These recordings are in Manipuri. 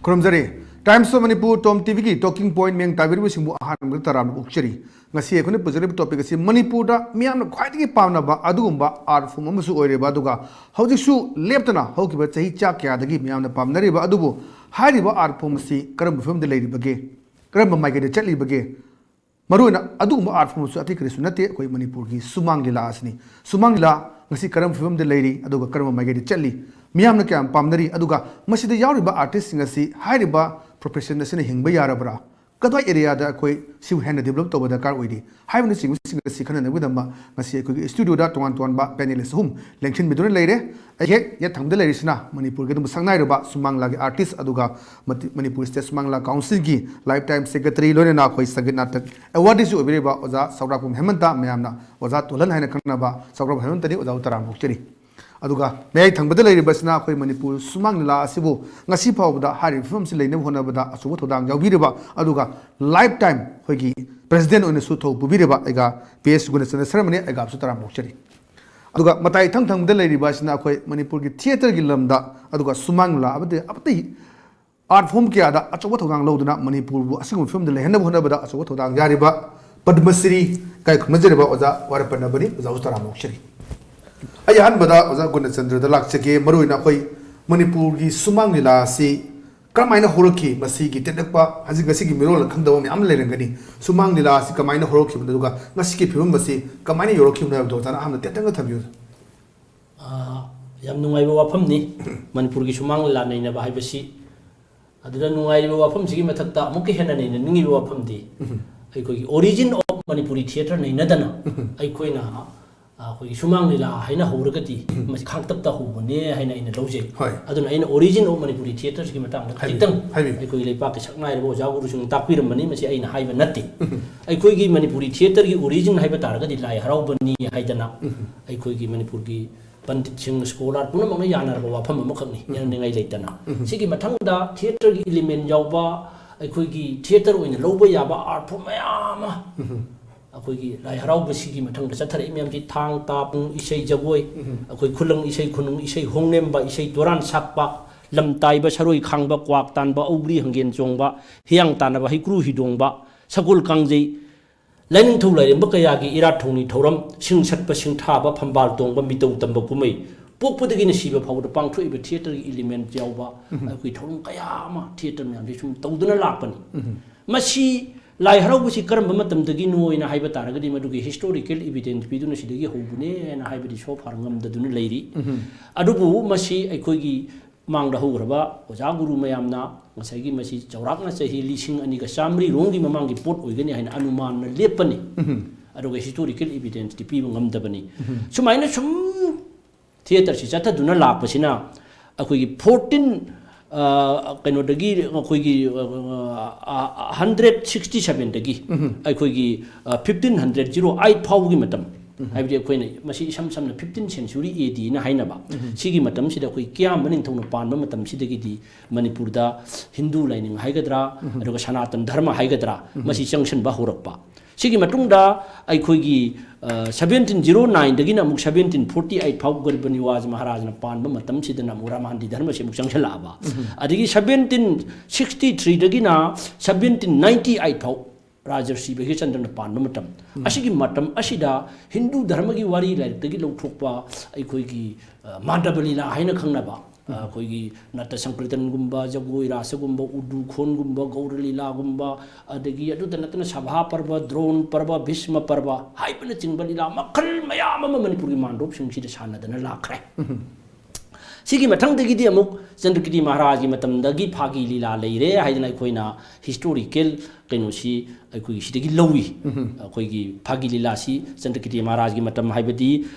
Kurumzari, Times of Manipur, TOMTV ki talking point meng tabir wi singbu ahan ng taram ukchari. Ngasi ekone pujari topic asi Manipur da miyam khwaiti ki pamna ba adugumba art form amusu oire ba aduga haujisu leptana haukiba chahi cha kya dagi miyam na pamnari ba adubu hairi ba art form si karam film de leiri bage karam mai ge de chatli bage maruina adugumba art form su ati krisu nate koi Manipur ki Shumang Leela asni Shumang Leela ngasi karam film de leiri aduga karam mai ge de chatli miyam na kyam pamnari aduga masida yauriba artist ngasi hairi ba profession asina hingba yarabra kadai area da koi siu hand develop to da kar oidi haibna sing si khana na widama ngasi koi studio da tuan ba panelist hum lengthin midun leire age ya thamda leire sina Manipur ge dum sangnai roba Shumang Leela gi artist aduga Manipur state Shumang Leela council gi lifetime secretary lone na koi sagit natak award is obire ba oza saurapum hemanta mayamna oza tolan haina khana ba saurap hemanta ni oza utaram bukcheri aduga mai thangba leire basna koi Manipur Shumang Leela asibu ngasi phawda hari film si leine hona bada asubu thodang jawbireba aduga lifetime hoigi president on su tho bubireba ega PS gunasana ceremony ega su taram bokchari aduga matai thangda leire basna koi Manipur gi theater gi lamda aduga Shumang Leela abati art form kya da asubu thodang loduna Manipur bu asigum film de lehna hona bada asubu thodang jariba padmasri kai khmajreba oza warapana bani oza su taram bokchari ayan bada oza gunachandra da lakchake maruina koi Manipur gi Shumang Leela si kamaina horoki masi gi tedakpa haji gasi gi mirol khangdaw mi am lerangani Shumang Leela si kamaina horoki duga ngasi ki phim masi kamaina yoroki na do tan amna tetanga thabiu yam nungai ba wafam ni Manipur gi Shumang Leela nei na ba hai basi adura nungai ba wafam sigi mathakta amuki hena nei na ningi ba wafam di ai koi origin of Manipuri theater nei na dana ai koi na koi Shumang Leela haina horagati mas khangtap ta hubune haina ina lojei aduna ina origin of Manipuri theater gi matang khitang ai koi leipa ke saknai bo jaguru sung takpir mani masi aina haiba natti ai koi gi Manipuri theater gi origin haiba taragadi lai haraubani haidana ai koi gi Manipur gi pandit sing scholar puna mangna yanar ba wafam ma khangni yan ngai leitana sigi mathangda theater gi element jawba ai koi gi theater oina loba yaba art form mayama akhoi lai harau basi gi mathang da chathare imyam ji thang ta pung isei jagoi akhoi khulang isei khunung isei hongnem ba isei toran sakpa lamtai ba saroi khangba kwak tan ba augri hangen chongba hiang tan ba hikru hidong ba sakul kangjei laining thulai ba kaya gi ira thongni thoram sing satpa sing tha ba phambal tong ba mitau tamba kumai pokpudagi na siba phawda pangthoi ba theater gi element jawba akhoi thorum kaya ma theater myam ji sum tawduna lakpani masi lai harau busi karam matam dagi no ina haiba taragadi madugi historical evidence biduna sidagi hobune na haibadi so farngam daduna leiri adubu masi aikoi gi mangda hograba oja guru mayamna ngasai gi masi chawrak na chahi lising ani ga samri rongi mamangi pot oigani haina anuman na lepani aduga historical evidence ti pibu ngamdabani sumaina sum theater si chatha duna lakpasina akoi gi 14 kano dagi koi gi 167 dagi ai koi gi 1508 phau gi matam ai bi koi nei masi sam sam na 15th century AD na haina ba sigi matam sida koi kyam banin thong pan ba matam sidagi di Manipur da Hindu laining haigadra aduga Sanatan dharma haigadra masi junction ba horakpa sigi matungda ai koi gi 1709 dagi na muk 1748 phau garbani waz maharaj na pan ba matam sidana muramandi dharma se muk changshala ba adigi 1763 dagi na 1798 phau rajarsi bagi chandra na pan ba matam asigi matam asida Hindu dharma gi wari lai dagi lokthokpa ai koi gi Madhabalila haina khangna ba koi gi nata sankirtan gumba jagoi rasa gumba udu khon gumba gauralila gumba adagi adu danatna sabha parba drone parba bhishma parba haibana chingba lila makhal mayam ma Manipur gi mandop sing sida sanadana lakhre sigi mathang dagi di amuk Chandrakirti Maharaj gi matam dagi phagi lila leire haidana koina historical kaino si koi sidagi lowi koi gi phagi lila si Chandrakirti Maharaj gi matam haibadi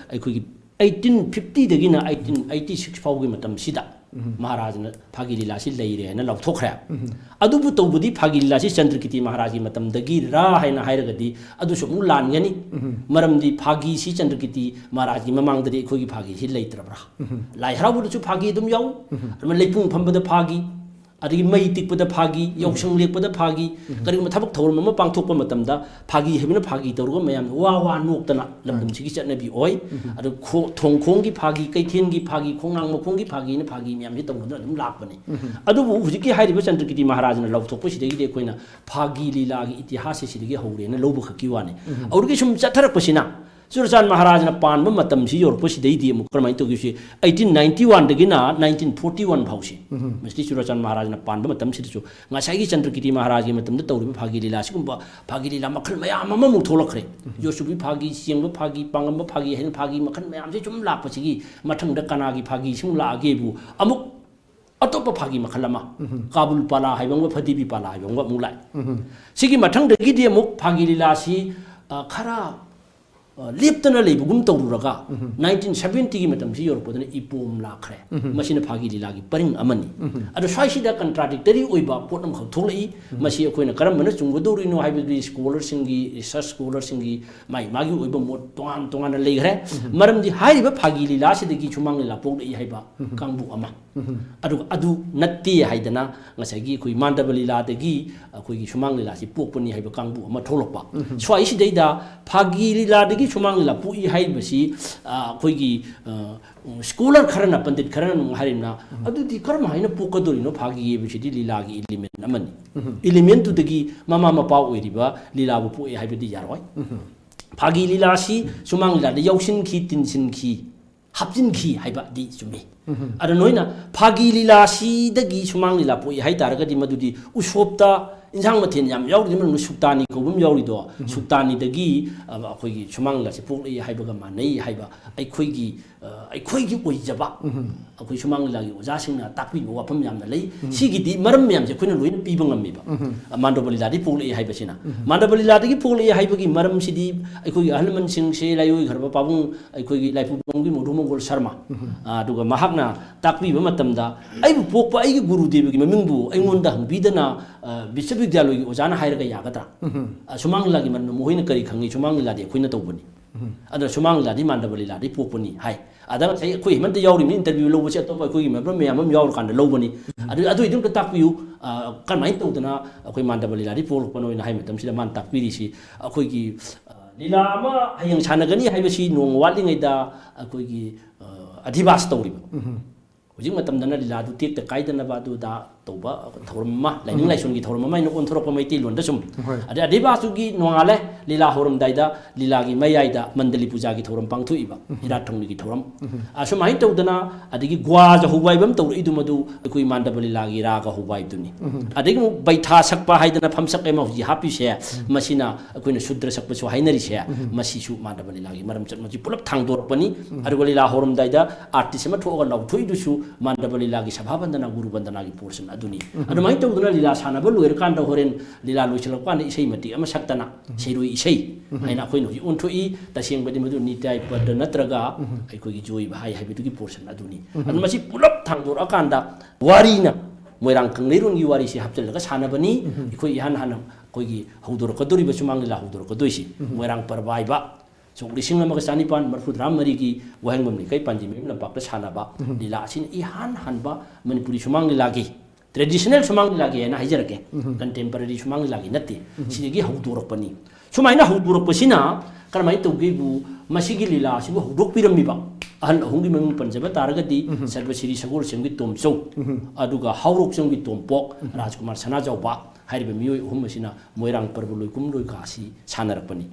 koi gi 1850 dagi na 1886 phau gi matam sida Maharaj na phagi lila si leire na lawthokra adubu tawbudi phagi lila si Chandrakirti Maharaj gi matam dagi ra haina hairagadi adu su mulan gani maramdi phagi si Chandrakirti Maharaj gi mamang dadi khoi gi phagi si leitrabra lai harabu chu phagi dum yaw ma leipung phambada phagi ꯑꯗꯒꯤ ꯃꯩ ꯇꯤꯛꯄꯗ ꯐꯥꯒꯤ ꯌꯥꯎꯁꯪ ꯂꯦꯛꯄꯗ ꯐꯥꯒꯤ ꯀꯔꯤꯒꯨꯝꯕ ꯊꯕꯛ ꯊꯧꯔꯝ ꯑꯃ ꯄꯥꯡꯊꯣꯛꯄ ꯃꯇꯝꯗ ꯐꯥꯒꯤ ꯍꯥꯏꯕꯅ ꯐꯥꯒꯤ ꯇꯧꯔꯒ ꯃꯌꯥꯝꯅ ꯋꯥ ꯅꯣꯛꯇꯅ ꯂꯝꯗꯝꯁꯤꯒꯤ ꯆꯠꯅꯕꯤ ꯑꯣꯏ ꯑꯗꯨ ꯊꯣꯡꯈꯣꯡꯒꯤ ꯐꯥꯒꯤ ꯀꯩꯊꯦꯜꯒꯤ ꯐꯥꯒꯤ ꯈꯣꯡꯅꯥꯡ ꯃꯈꯣꯡꯒꯤ ꯐꯥꯒꯤꯅ ꯐꯥꯒꯤ ꯃꯌꯥꯝꯁꯤ ꯇꯧꯅꯗꯨꯅ ꯑꯗꯨꯝ ꯂꯥꯛꯄꯅꯤ ꯑꯗꯨꯕꯨ ꯍꯧꯖꯤꯛꯀꯤ ꯍꯥꯏꯔꯤꯕ ꯆꯟꯗ꯭ꯔꯀꯤꯇꯤ ꯃꯍꯥꯔꯥꯖꯅ ꯂꯥꯎꯊꯣꯛꯄꯁꯤꯗꯒꯤꯗꯤ ꯑꯩꯈꯣꯏꯅ ꯐꯥꯒꯤ ꯂꯤꯂꯥꯒꯤ ꯏꯇꯤꯍꯥꯁ ꯑꯁꯤꯗꯒꯤ ꯍꯧꯔꯦꯅ ꯂꯧꯕ ꯈꯛꯀꯤ ꯋꯥꯅꯤ ꯑꯗꯨꯗꯒꯤ ꯁꯨꯝ ꯆꯠꯊꯔꯛꯄꯁꯤꯅ ꯆꯨꯔꯆꯥꯟ ꯃꯍꯥꯔꯥꯖꯅ ꯄꯥꯟꯕ ꯃꯇꯝꯁꯤ ꯌꯧꯔꯛꯄꯁꯤꯗꯩꯗꯤ ꯑꯃꯨꯛ ꯀꯔꯝꯍꯥꯏꯅ ꯇꯧꯈꯤꯕꯁꯤ 1891ꯗꯒꯤꯅ 1941 ꯐꯥꯎꯁꯤ ꯃꯁꯤ ꯆꯨꯔꯆꯥꯟ ꯃꯍꯥꯔꯥꯖꯅ ꯄꯥꯟꯕ ꯃꯇꯝꯁꯤꯗꯁꯨ ꯉꯁꯥꯏꯒꯤ ꯆꯟꯗ꯭ꯔꯀꯤꯇꯤ ꯃꯍꯥꯔꯥꯖꯒꯤ ꯃꯇꯝꯗ ꯇꯧꯔꯤꯕ ꯐꯥꯒꯤ ꯂꯤꯂꯥ ꯑꯁꯤꯒꯨꯝꯕ ꯐꯥꯒꯤ ꯂꯤꯂꯥ ꯃꯈꯜ ꯃꯌꯥꯝ ꯑꯃꯃꯨꯛ ꯊꯣꯛꯂꯛꯈ꯭ꯔꯦ ꯌꯣꯠꯁꯨꯕꯤ ꯐꯥꯒꯤ ꯆꯦꯡꯕ ꯐꯥꯒꯤ ꯄꯥꯡꯉꯝꯕ ꯐꯥꯒꯤ ꯍꯥꯏꯅ ꯐꯥꯒꯤ ꯃꯈꯜ ꯃꯌꯥꯝꯁꯤ ꯁꯨꯝ ꯂꯥꯛꯄꯁꯤꯒꯤ ꯃꯊꯪꯗ ꯀꯅꯥꯒꯤ ꯐꯥꯒꯤ ꯁꯨꯝ ꯂꯥꯛꯑꯒꯦꯕꯨ ꯑꯃꯨꯛ ꯑꯇꯣꯞꯄ ꯐꯥꯒꯤ ꯃꯈꯜ ꯑꯃ ꯀꯥꯕꯨꯜ ꯄꯥꯂꯥ ꯍꯥꯏꯕ ꯑꯃꯒ ꯐꯗꯤꯕꯤ ꯄꯥꯂꯥ ꯍꯥꯏꯕ ꯑꯃꯒ ꯑꯃꯨꯛ ꯂꯥꯛꯑꯦ ꯁꯤꯒꯤ ꯃꯊꯪꯗꯒꯤꯗꯤ ꯑꯃꯨꯛ ꯐꯥꯒꯤ ꯂꯤꯂꯥꯁꯤ ꯈꯔ ꯂꯦꯞꯇꯅ ꯂꯩꯕꯒꯨꯝ ꯇꯧꯔꯨꯔꯒ 1970ꯒꯤ ꯃꯇꯝꯁꯤ ꯌꯧꯔꯛꯄꯗꯅ ꯏꯄꯣꯝ ꯂꯥꯛꯈ꯭ꯔꯦ ꯃꯁꯤꯅ ꯐꯥꯒꯤ ꯂꯤꯂꯥꯒꯤ ꯄꯔꯤꯡ ꯑꯃꯅꯤ ꯑꯗꯣ ꯁ꯭ꯋꯥꯏꯁꯤꯗ ꯀꯟꯇ꯭ꯔꯥꯗꯤꯛꯇꯔꯤ ꯑꯣꯏꯕ ꯄꯣꯠ ꯑꯃꯈꯛ ꯊꯣꯛꯂꯛꯏ ꯃꯁꯤ ꯑꯩꯈꯣꯏꯅ ꯀꯔꯝꯕꯅ ꯆꯨꯝꯒꯗꯧꯔꯤꯅꯣ ꯍꯥꯏꯕꯗꯤ ꯁ꯭ꯀꯣꯂꯔꯁꯤꯡꯒꯤ ꯔꯤꯁꯔꯁ ꯁ꯭ꯀꯣꯂꯔꯁꯤꯡꯒꯤ ꯃꯥꯒꯤ ꯑꯣꯏꯕ ꯃꯣꯠ ꯇꯣꯉꯥꯟꯅ ꯂꯩꯈ꯭ꯔꯦ ꯃꯔꯝꯗꯤ ꯍꯥꯏꯔꯤꯕ ꯐꯥꯒꯤ ꯂꯤꯂꯥꯁꯤꯗꯒꯤ ꯁꯨꯃꯥꯡ ꯂꯤꯂꯥ ꯄꯣꯛꯂꯛꯏ ꯍꯥꯏꯕ ꯀꯥꯡꯕꯨ ꯑꯃ ꯑꯗꯨꯒ ꯑꯗꯨ ꯅꯠꯇꯦ ꯍꯥꯏꯗꯅ ꯉꯁꯥꯏꯒꯤ ꯑꯩꯈꯣꯏ ꯃꯥꯟꯗꯕ ꯂꯤꯂꯥꯗꯒꯤ ꯑꯩꯈꯣꯏꯒꯤ ꯁꯨꯃꯥꯡ ꯂꯤꯂꯥꯁꯤ ꯄꯣꯛꯄꯅꯤ ꯍꯥꯏꯕ ꯀꯥꯡꯕꯨ ꯑꯃ ꯊꯣꯛꯂꯛꯄ ꯁ꯭ꯋꯥꯏꯁꯤꯗꯩꯗ ꯐꯥꯒꯤ ꯂꯤꯂꯥꯗꯒꯤ ꯁꯨꯃꯥꯡ ꯂꯤꯂꯥ ꯄꯣꯛꯏ ꯍꯥꯏꯕꯁꯤ ꯑꯩꯈꯣꯏꯒꯤ ꯁ꯭ꯀꯣꯂꯔ ꯈꯔꯅ ꯄꯟꯗꯤꯠ ꯈꯔꯅ ꯍꯥꯏꯔꯤꯕꯅ ꯑꯗꯨꯗꯤ ꯀꯔꯝ ꯍꯥꯏꯅ ꯄꯣꯛꯀꯗꯧꯔꯤꯅꯣ ꯐꯥꯒꯤ ꯍꯥꯏꯕꯁꯤꯗꯤ ꯂꯤꯂꯥꯒꯤ ꯏꯂꯤꯃꯦꯟ ꯑꯃꯅꯤ ꯏꯂꯤꯃꯦꯟꯇꯨꯗꯒꯤ ꯃꯃꯥ ꯃꯄꯥ ꯑꯣꯏꯔꯤꯕ ꯂꯤꯂꯥꯕꯨ ꯄꯣꯛꯑꯦ ꯍꯥꯏꯕꯗꯤ ꯌꯥꯔꯣꯏ ꯐꯥꯒꯤ ꯂꯤꯂꯥꯁꯤ ꯁꯨꯃꯥꯡ ꯂꯤꯂꯥꯗ ꯌꯥꯎꯁꯤꯟꯈꯤ ꯇꯤꯟꯁꯤꯟꯈꯤ ꯍꯥꯞꯆꯤꯟꯈꯤ ꯍꯥꯏꯕꯗꯤ ꯆꯨꯝꯃꯤ ꯑꯗ ꯅꯣꯏꯅ ꯐꯥꯒꯤ ꯂꯤꯂꯥꯁꯤꯗꯒꯤ ꯁꯨꯃꯥꯡ ꯂꯤꯂꯥ ꯄꯣꯛꯏ ꯍꯥꯏꯇꯥꯔꯒꯗꯤ ꯃꯗꯨꯗꯤ ꯎꯁꯣꯞꯇ ꯏꯟꯁꯥꯡ ꯃꯊꯦꯜ ꯌꯥꯝ ꯌꯥꯎꯔꯤꯕ ꯃꯅꯨꯡꯗ ꯁꯨꯛꯇꯥꯅꯤ ꯀꯧꯕ ꯑꯃ ꯌꯥꯎꯔꯤꯗꯣ ꯁꯨꯛꯇꯥꯅꯤꯗꯒꯤ ꯑꯩꯈꯣꯏꯒꯤ ꯁꯨꯃꯥꯡ ꯂꯤꯂꯥꯁꯤ ꯄꯣꯛꯂꯛꯏ ꯍꯥꯏꯕꯒ ꯃꯥꯟꯅꯩ ꯍꯥꯏꯕ ꯑꯩꯈꯣꯏꯒꯤ ꯑꯣꯏꯖꯕ ꯑꯩꯈꯣꯏ ꯁꯨꯃꯥꯡ ꯂꯤꯂꯥꯒꯤ ꯑꯣꯖꯥꯁꯤꯡꯅ ꯇꯥꯛꯄꯤꯕ ꯋꯥꯐꯝ ꯌꯥꯝꯅ ꯂꯩ ꯁꯤꯒꯤꯗꯤ ꯃꯔꯝ ꯃꯌꯥꯝꯁꯦ ꯑꯩꯈꯣꯏꯅ ꯂꯣꯏꯅ ꯄꯤꯕ ꯉꯝꯃꯦꯕ ꯃꯥꯟꯗꯕ ꯂꯤꯂꯥꯗꯒꯤ ꯄꯣꯛꯂꯛꯏ ꯍꯥꯏꯕꯁꯤꯅ ꯃꯥꯟꯗꯕ ꯂꯤꯂꯥꯗꯒꯤ ꯄꯣꯛꯂꯛꯏ ꯍꯥꯏꯕꯒꯤ ꯃꯔꯝꯁꯤꯗꯤ ꯑꯩꯈꯣꯏꯒꯤ ꯑꯍꯜ ꯂꯃꯟꯁꯤꯡꯁꯦ ꯂꯥꯏꯑꯣꯏꯈ꯭ꯔꯕ ꯄꯥꯕꯨꯡ ꯑꯩꯈꯣꯏꯒꯤ ꯂꯥꯏꯄꯨꯕꯝꯒꯤ ꯃꯣꯙꯨꯃꯪꯒꯣꯜ ꯁꯔꯃ ꯑꯗꯨꯒ ꯃꯍꯥꯛꯅ ꯇꯥꯛꯄꯤꯕ ꯃꯇꯝꯗ ꯑꯩꯕꯨ ꯄꯣꯛꯄ ꯑꯩꯒꯤ ꯒꯨꯔꯨꯗꯦꯕꯒꯤ ꯃꯃꯤꯡꯕꯨ ꯑꯩꯉꯣꯟꯗ ꯍꯪꯕꯤꯗꯅ ꯕꯤꯁ꯭ꯋꯕꯤꯗ꯭ꯌꯥꯂꯣꯏꯒꯤ ꯑꯣꯖꯥꯅ ꯍꯥꯏꯔꯒ ꯌꯥꯒꯗ꯭ꯔꯥ ꯁꯨꯃꯥꯡ ꯂꯤꯂꯥꯒꯤ ꯃꯔꯝꯗ ꯃꯈꯣꯏꯅ ꯀꯔꯤ ꯈꯪꯉꯤ ꯁꯨꯃꯥꯡ ꯂꯤꯂꯥꯗꯤ ꯑꯩꯈꯣꯏꯅ ꯇꯧꯕꯅꯤ ꯑꯗꯨꯅ ꯁꯨꯃꯥꯡ ꯂꯤꯂꯥꯗꯤ ꯃꯥꯟꯗꯕ ꯂꯤꯂꯥꯗꯤ ꯄꯣꯛꯄꯅꯤ ꯍꯥꯏ ꯑꯗ ꯉꯁꯥꯏ ꯑꯩꯈꯣꯏ ꯍꯦꯃꯟꯇ ꯌꯥꯎꯔꯤꯕꯅꯤ ꯏꯟꯇꯔꯚꯤꯌꯨ ꯂꯧꯕꯁꯦ ꯑꯇꯣꯞꯄ ꯑꯩꯈꯣꯏꯒꯤ ꯃꯌꯥꯝ ꯑꯃ ꯌꯥꯎꯔꯀꯥꯟꯗ ꯂꯧꯕꯅꯤ ꯑꯗꯨꯏꯗꯨ ꯑꯝꯇ ꯇꯥꯛꯄꯤꯌꯨ ꯀꯔꯝꯍꯥꯏꯅ ꯇꯧꯗꯅ ꯑꯩꯈꯣꯏ ꯃꯥꯟꯗꯕ ꯂꯤꯂꯥꯗꯤ ꯄꯣꯛꯂꯛꯄꯅꯣ ꯍꯥꯏꯅ ꯍꯥꯏ ꯃꯇꯝꯁꯤꯗ ꯃꯥꯅ ꯇꯥꯛꯄꯤꯔꯤꯁꯤ ꯑꯩꯈꯣꯏꯒꯤ ꯂꯤꯂꯥ ꯑꯃ ꯍꯌꯦꯡ ꯁꯥꯟꯅꯒꯅꯤ ꯍꯥꯏꯕꯁꯤ ꯅꯣꯡ ꯋꯥꯠꯂꯤꯉꯩꯗ ꯑꯩꯈꯣꯏꯒꯤ ꯑꯙꯤꯕꯥꯁ ꯇꯧꯔꯤꯕ ꯍꯧꯖꯤꯛ ꯃꯇꯝꯗꯅ ꯂꯤꯂꯥꯗꯨ ꯇꯦꯛꯇ ꯀꯥꯏꯗꯅꯕ ꯑꯗꯨꯗ ꯇꯧꯕ ꯊꯧꯔꯝ ꯑꯃ ꯂꯥꯏꯅꯤꯡ ꯂꯥꯏꯁꯣꯟꯒꯤ ꯊꯧꯔꯝ ꯑꯃ ꯑꯩꯅ ꯑꯣꯟꯊꯣꯔꯛꯄ ꯃꯩꯇꯩꯂꯣꯟꯗ ꯁꯨꯝ ꯑꯗꯩ ꯑꯙꯤꯕꯥꯁꯇꯨꯒꯤ ꯅꯣꯡꯉꯥꯜꯂꯦ ꯂꯤꯂꯥ ꯍꯧꯔꯝꯗꯥꯏꯗ ꯂꯤꯂꯥꯒꯤ ꯃꯌꯥꯏꯗ ꯃꯟꯗꯂꯤ ꯄꯨꯖꯥꯒꯤ ꯊꯧꯔꯝ ꯄꯥꯡꯊꯣꯛꯏꯕ ꯏꯔꯥꯠ ꯊꯧꯅꯤꯒꯤ ꯊꯧꯔꯝ ꯑꯁꯨꯃꯥꯏꯅ ꯇꯧꯗꯅ ꯑꯗꯒꯤ ꯒ꯭ꯋꯥꯖ ꯍꯧꯕ ꯍꯥꯏꯕ ꯑꯃ ꯇꯧꯔꯛꯏꯗꯨ ꯃꯗꯨ ꯑꯩꯈꯣꯏ ꯃꯥꯟꯗꯕ ꯂꯤꯂꯥꯒꯤ ꯔꯥꯒ ꯍꯧꯕ ꯍꯥꯏꯕꯗꯨꯅꯤ ꯑꯗꯒꯤ ꯑꯃꯨꯛ ꯕꯩꯊꯥ ꯁꯛꯄ ꯍꯥꯏꯗꯅ ꯐꯝꯁꯛ ꯑꯃ ꯍꯧꯖꯤꯛ ꯍꯥꯞꯄꯤꯁꯦ ꯃꯁꯤꯅ ꯑꯩꯈꯣꯏꯅ ꯁꯨꯗ꯭ꯔ ꯁꯛꯄꯁꯨ ꯍꯥꯏꯅꯔꯤꯁꯦ ꯃꯁꯤꯁꯨ ꯃꯥꯟꯗꯕ ꯂꯤꯂꯥꯒꯤ ꯃꯔꯝ ꯆꯠ ꯄꯨꯂꯞ ꯊꯥꯡꯗꯣꯔꯛꯄꯅꯤ ꯑꯗꯨꯒ ꯂꯤꯂꯥ ꯍꯧꯔꯝꯗꯥꯏꯗ ꯑꯥꯔꯇꯤꯁ ꯑꯃ ꯊꯣꯛꯑꯒ ꯂꯥꯎꯊꯣꯛꯏꯗꯨꯁꯨ ꯃꯥꯟꯗꯕ ꯂꯤꯂꯥꯒꯤ ꯁꯚꯥꯕꯟꯗꯅ ꯒꯨꯔꯨ ꯕꯟꯗꯅꯥꯒꯤ ꯄꯣꯔꯁꯟ ꯑꯗꯨꯅꯤ ꯑꯗꯨꯃꯥꯏꯅ ꯇꯧꯗꯅ ꯂꯤꯂꯥ ꯁꯥꯟꯅꯕ ꯂꯣꯏꯔꯀꯥꯟꯗ ꯍꯣꯔꯦꯟ ꯂꯤꯂꯥ ꯂꯣꯏꯁꯤꯜꯂꯛꯄ ꯀꯥꯟꯗ ꯏꯁꯩ ꯃꯇꯦꯛ ꯑꯃ ꯁꯛꯇꯅ ꯁꯩꯔꯣꯏ ꯏꯁꯩ ꯍꯥꯏꯅ ꯑꯩꯈꯣꯏꯅ ꯍꯧꯖꯤꯛ ꯑꯣꯟꯊꯣꯛꯏ ꯇꯁꯦꯡꯕꯗꯤ ꯃꯗꯨ ꯅꯤꯇꯥꯏ ꯄꯗ ꯅꯠꯇ꯭ꯔꯒ ꯑꯩꯈꯣꯏꯒꯤ ꯖꯣꯏ ꯚꯥꯏ ꯍꯥꯏꯕꯗꯨꯒꯤ ꯄꯣꯔꯁꯟ ꯑꯗꯨꯅꯤ ꯑꯗꯨ ꯃꯁꯤ ꯄꯨꯂꯞ ꯊꯥꯡꯗꯣꯔꯛꯑꯀꯥꯟꯗ ꯋꯥꯔꯤꯅ ꯃꯣꯏꯔꯥꯡ ꯀꯪꯂꯩꯔꯣꯟꯒꯤ ꯋꯥꯔꯤꯁꯤ ꯍꯥꯞꯆꯤꯜꯂꯒ ꯁꯥꯟꯅꯕꯅꯤ ꯑꯩꯈꯣꯏ ꯏꯍꯥꯟ ꯍꯥꯟꯅ ꯑꯩꯈꯣꯏꯒꯤ ꯍꯧꯗꯣꯔꯛꯀꯗꯧꯔꯤꯕ ꯁꯨꯃꯥꯡ ꯂꯤꯂꯥ ꯍꯧꯗꯣꯔꯛꯀꯗꯣꯏꯁꯤ ꯃꯣꯏꯔꯥꯡ ꯄꯔꯕ ꯍꯥꯏꯕ ꯁꯣꯛ 1934 ꯋꯥꯍꯦꯡꯕꯝ ꯂꯩꯀꯥꯏ ꯄꯥꯟꯖꯤꯃꯌꯨꯝ ꯂꯝꯄꯥꯛꯇ ꯁꯥꯟꯅꯕ ꯂꯤꯂꯥ ꯑꯁꯤꯅ ꯏꯍꯥꯟ ꯍꯥꯟꯕ ꯃꯅꯤꯄꯨꯔꯤ ꯁꯨꯃꯥꯡ ꯂꯤꯂꯥꯒꯤ ट्रेडिशनल सुमांग लागे है ना हाइजरके कंटेम्पररी सुमांग लागे नत्ते सिगी हौदोरकपनी सुमाइना हौदोरकपसिना करमाइ तौगेबु मसिगी लीला सिबु हौदोकपिरमिबा अहल अहुंगी ममिंग पंजबा तारगदी सर्वश्री सगोल सेंगी तोमचौ अदुगा हाउरोक सेंगी तोमपोक राजकुमार सनाजौबा हारिबे मियोय अहुमसिना मोइरांग पर्व लोइकुम लोइकासी सानरकपनी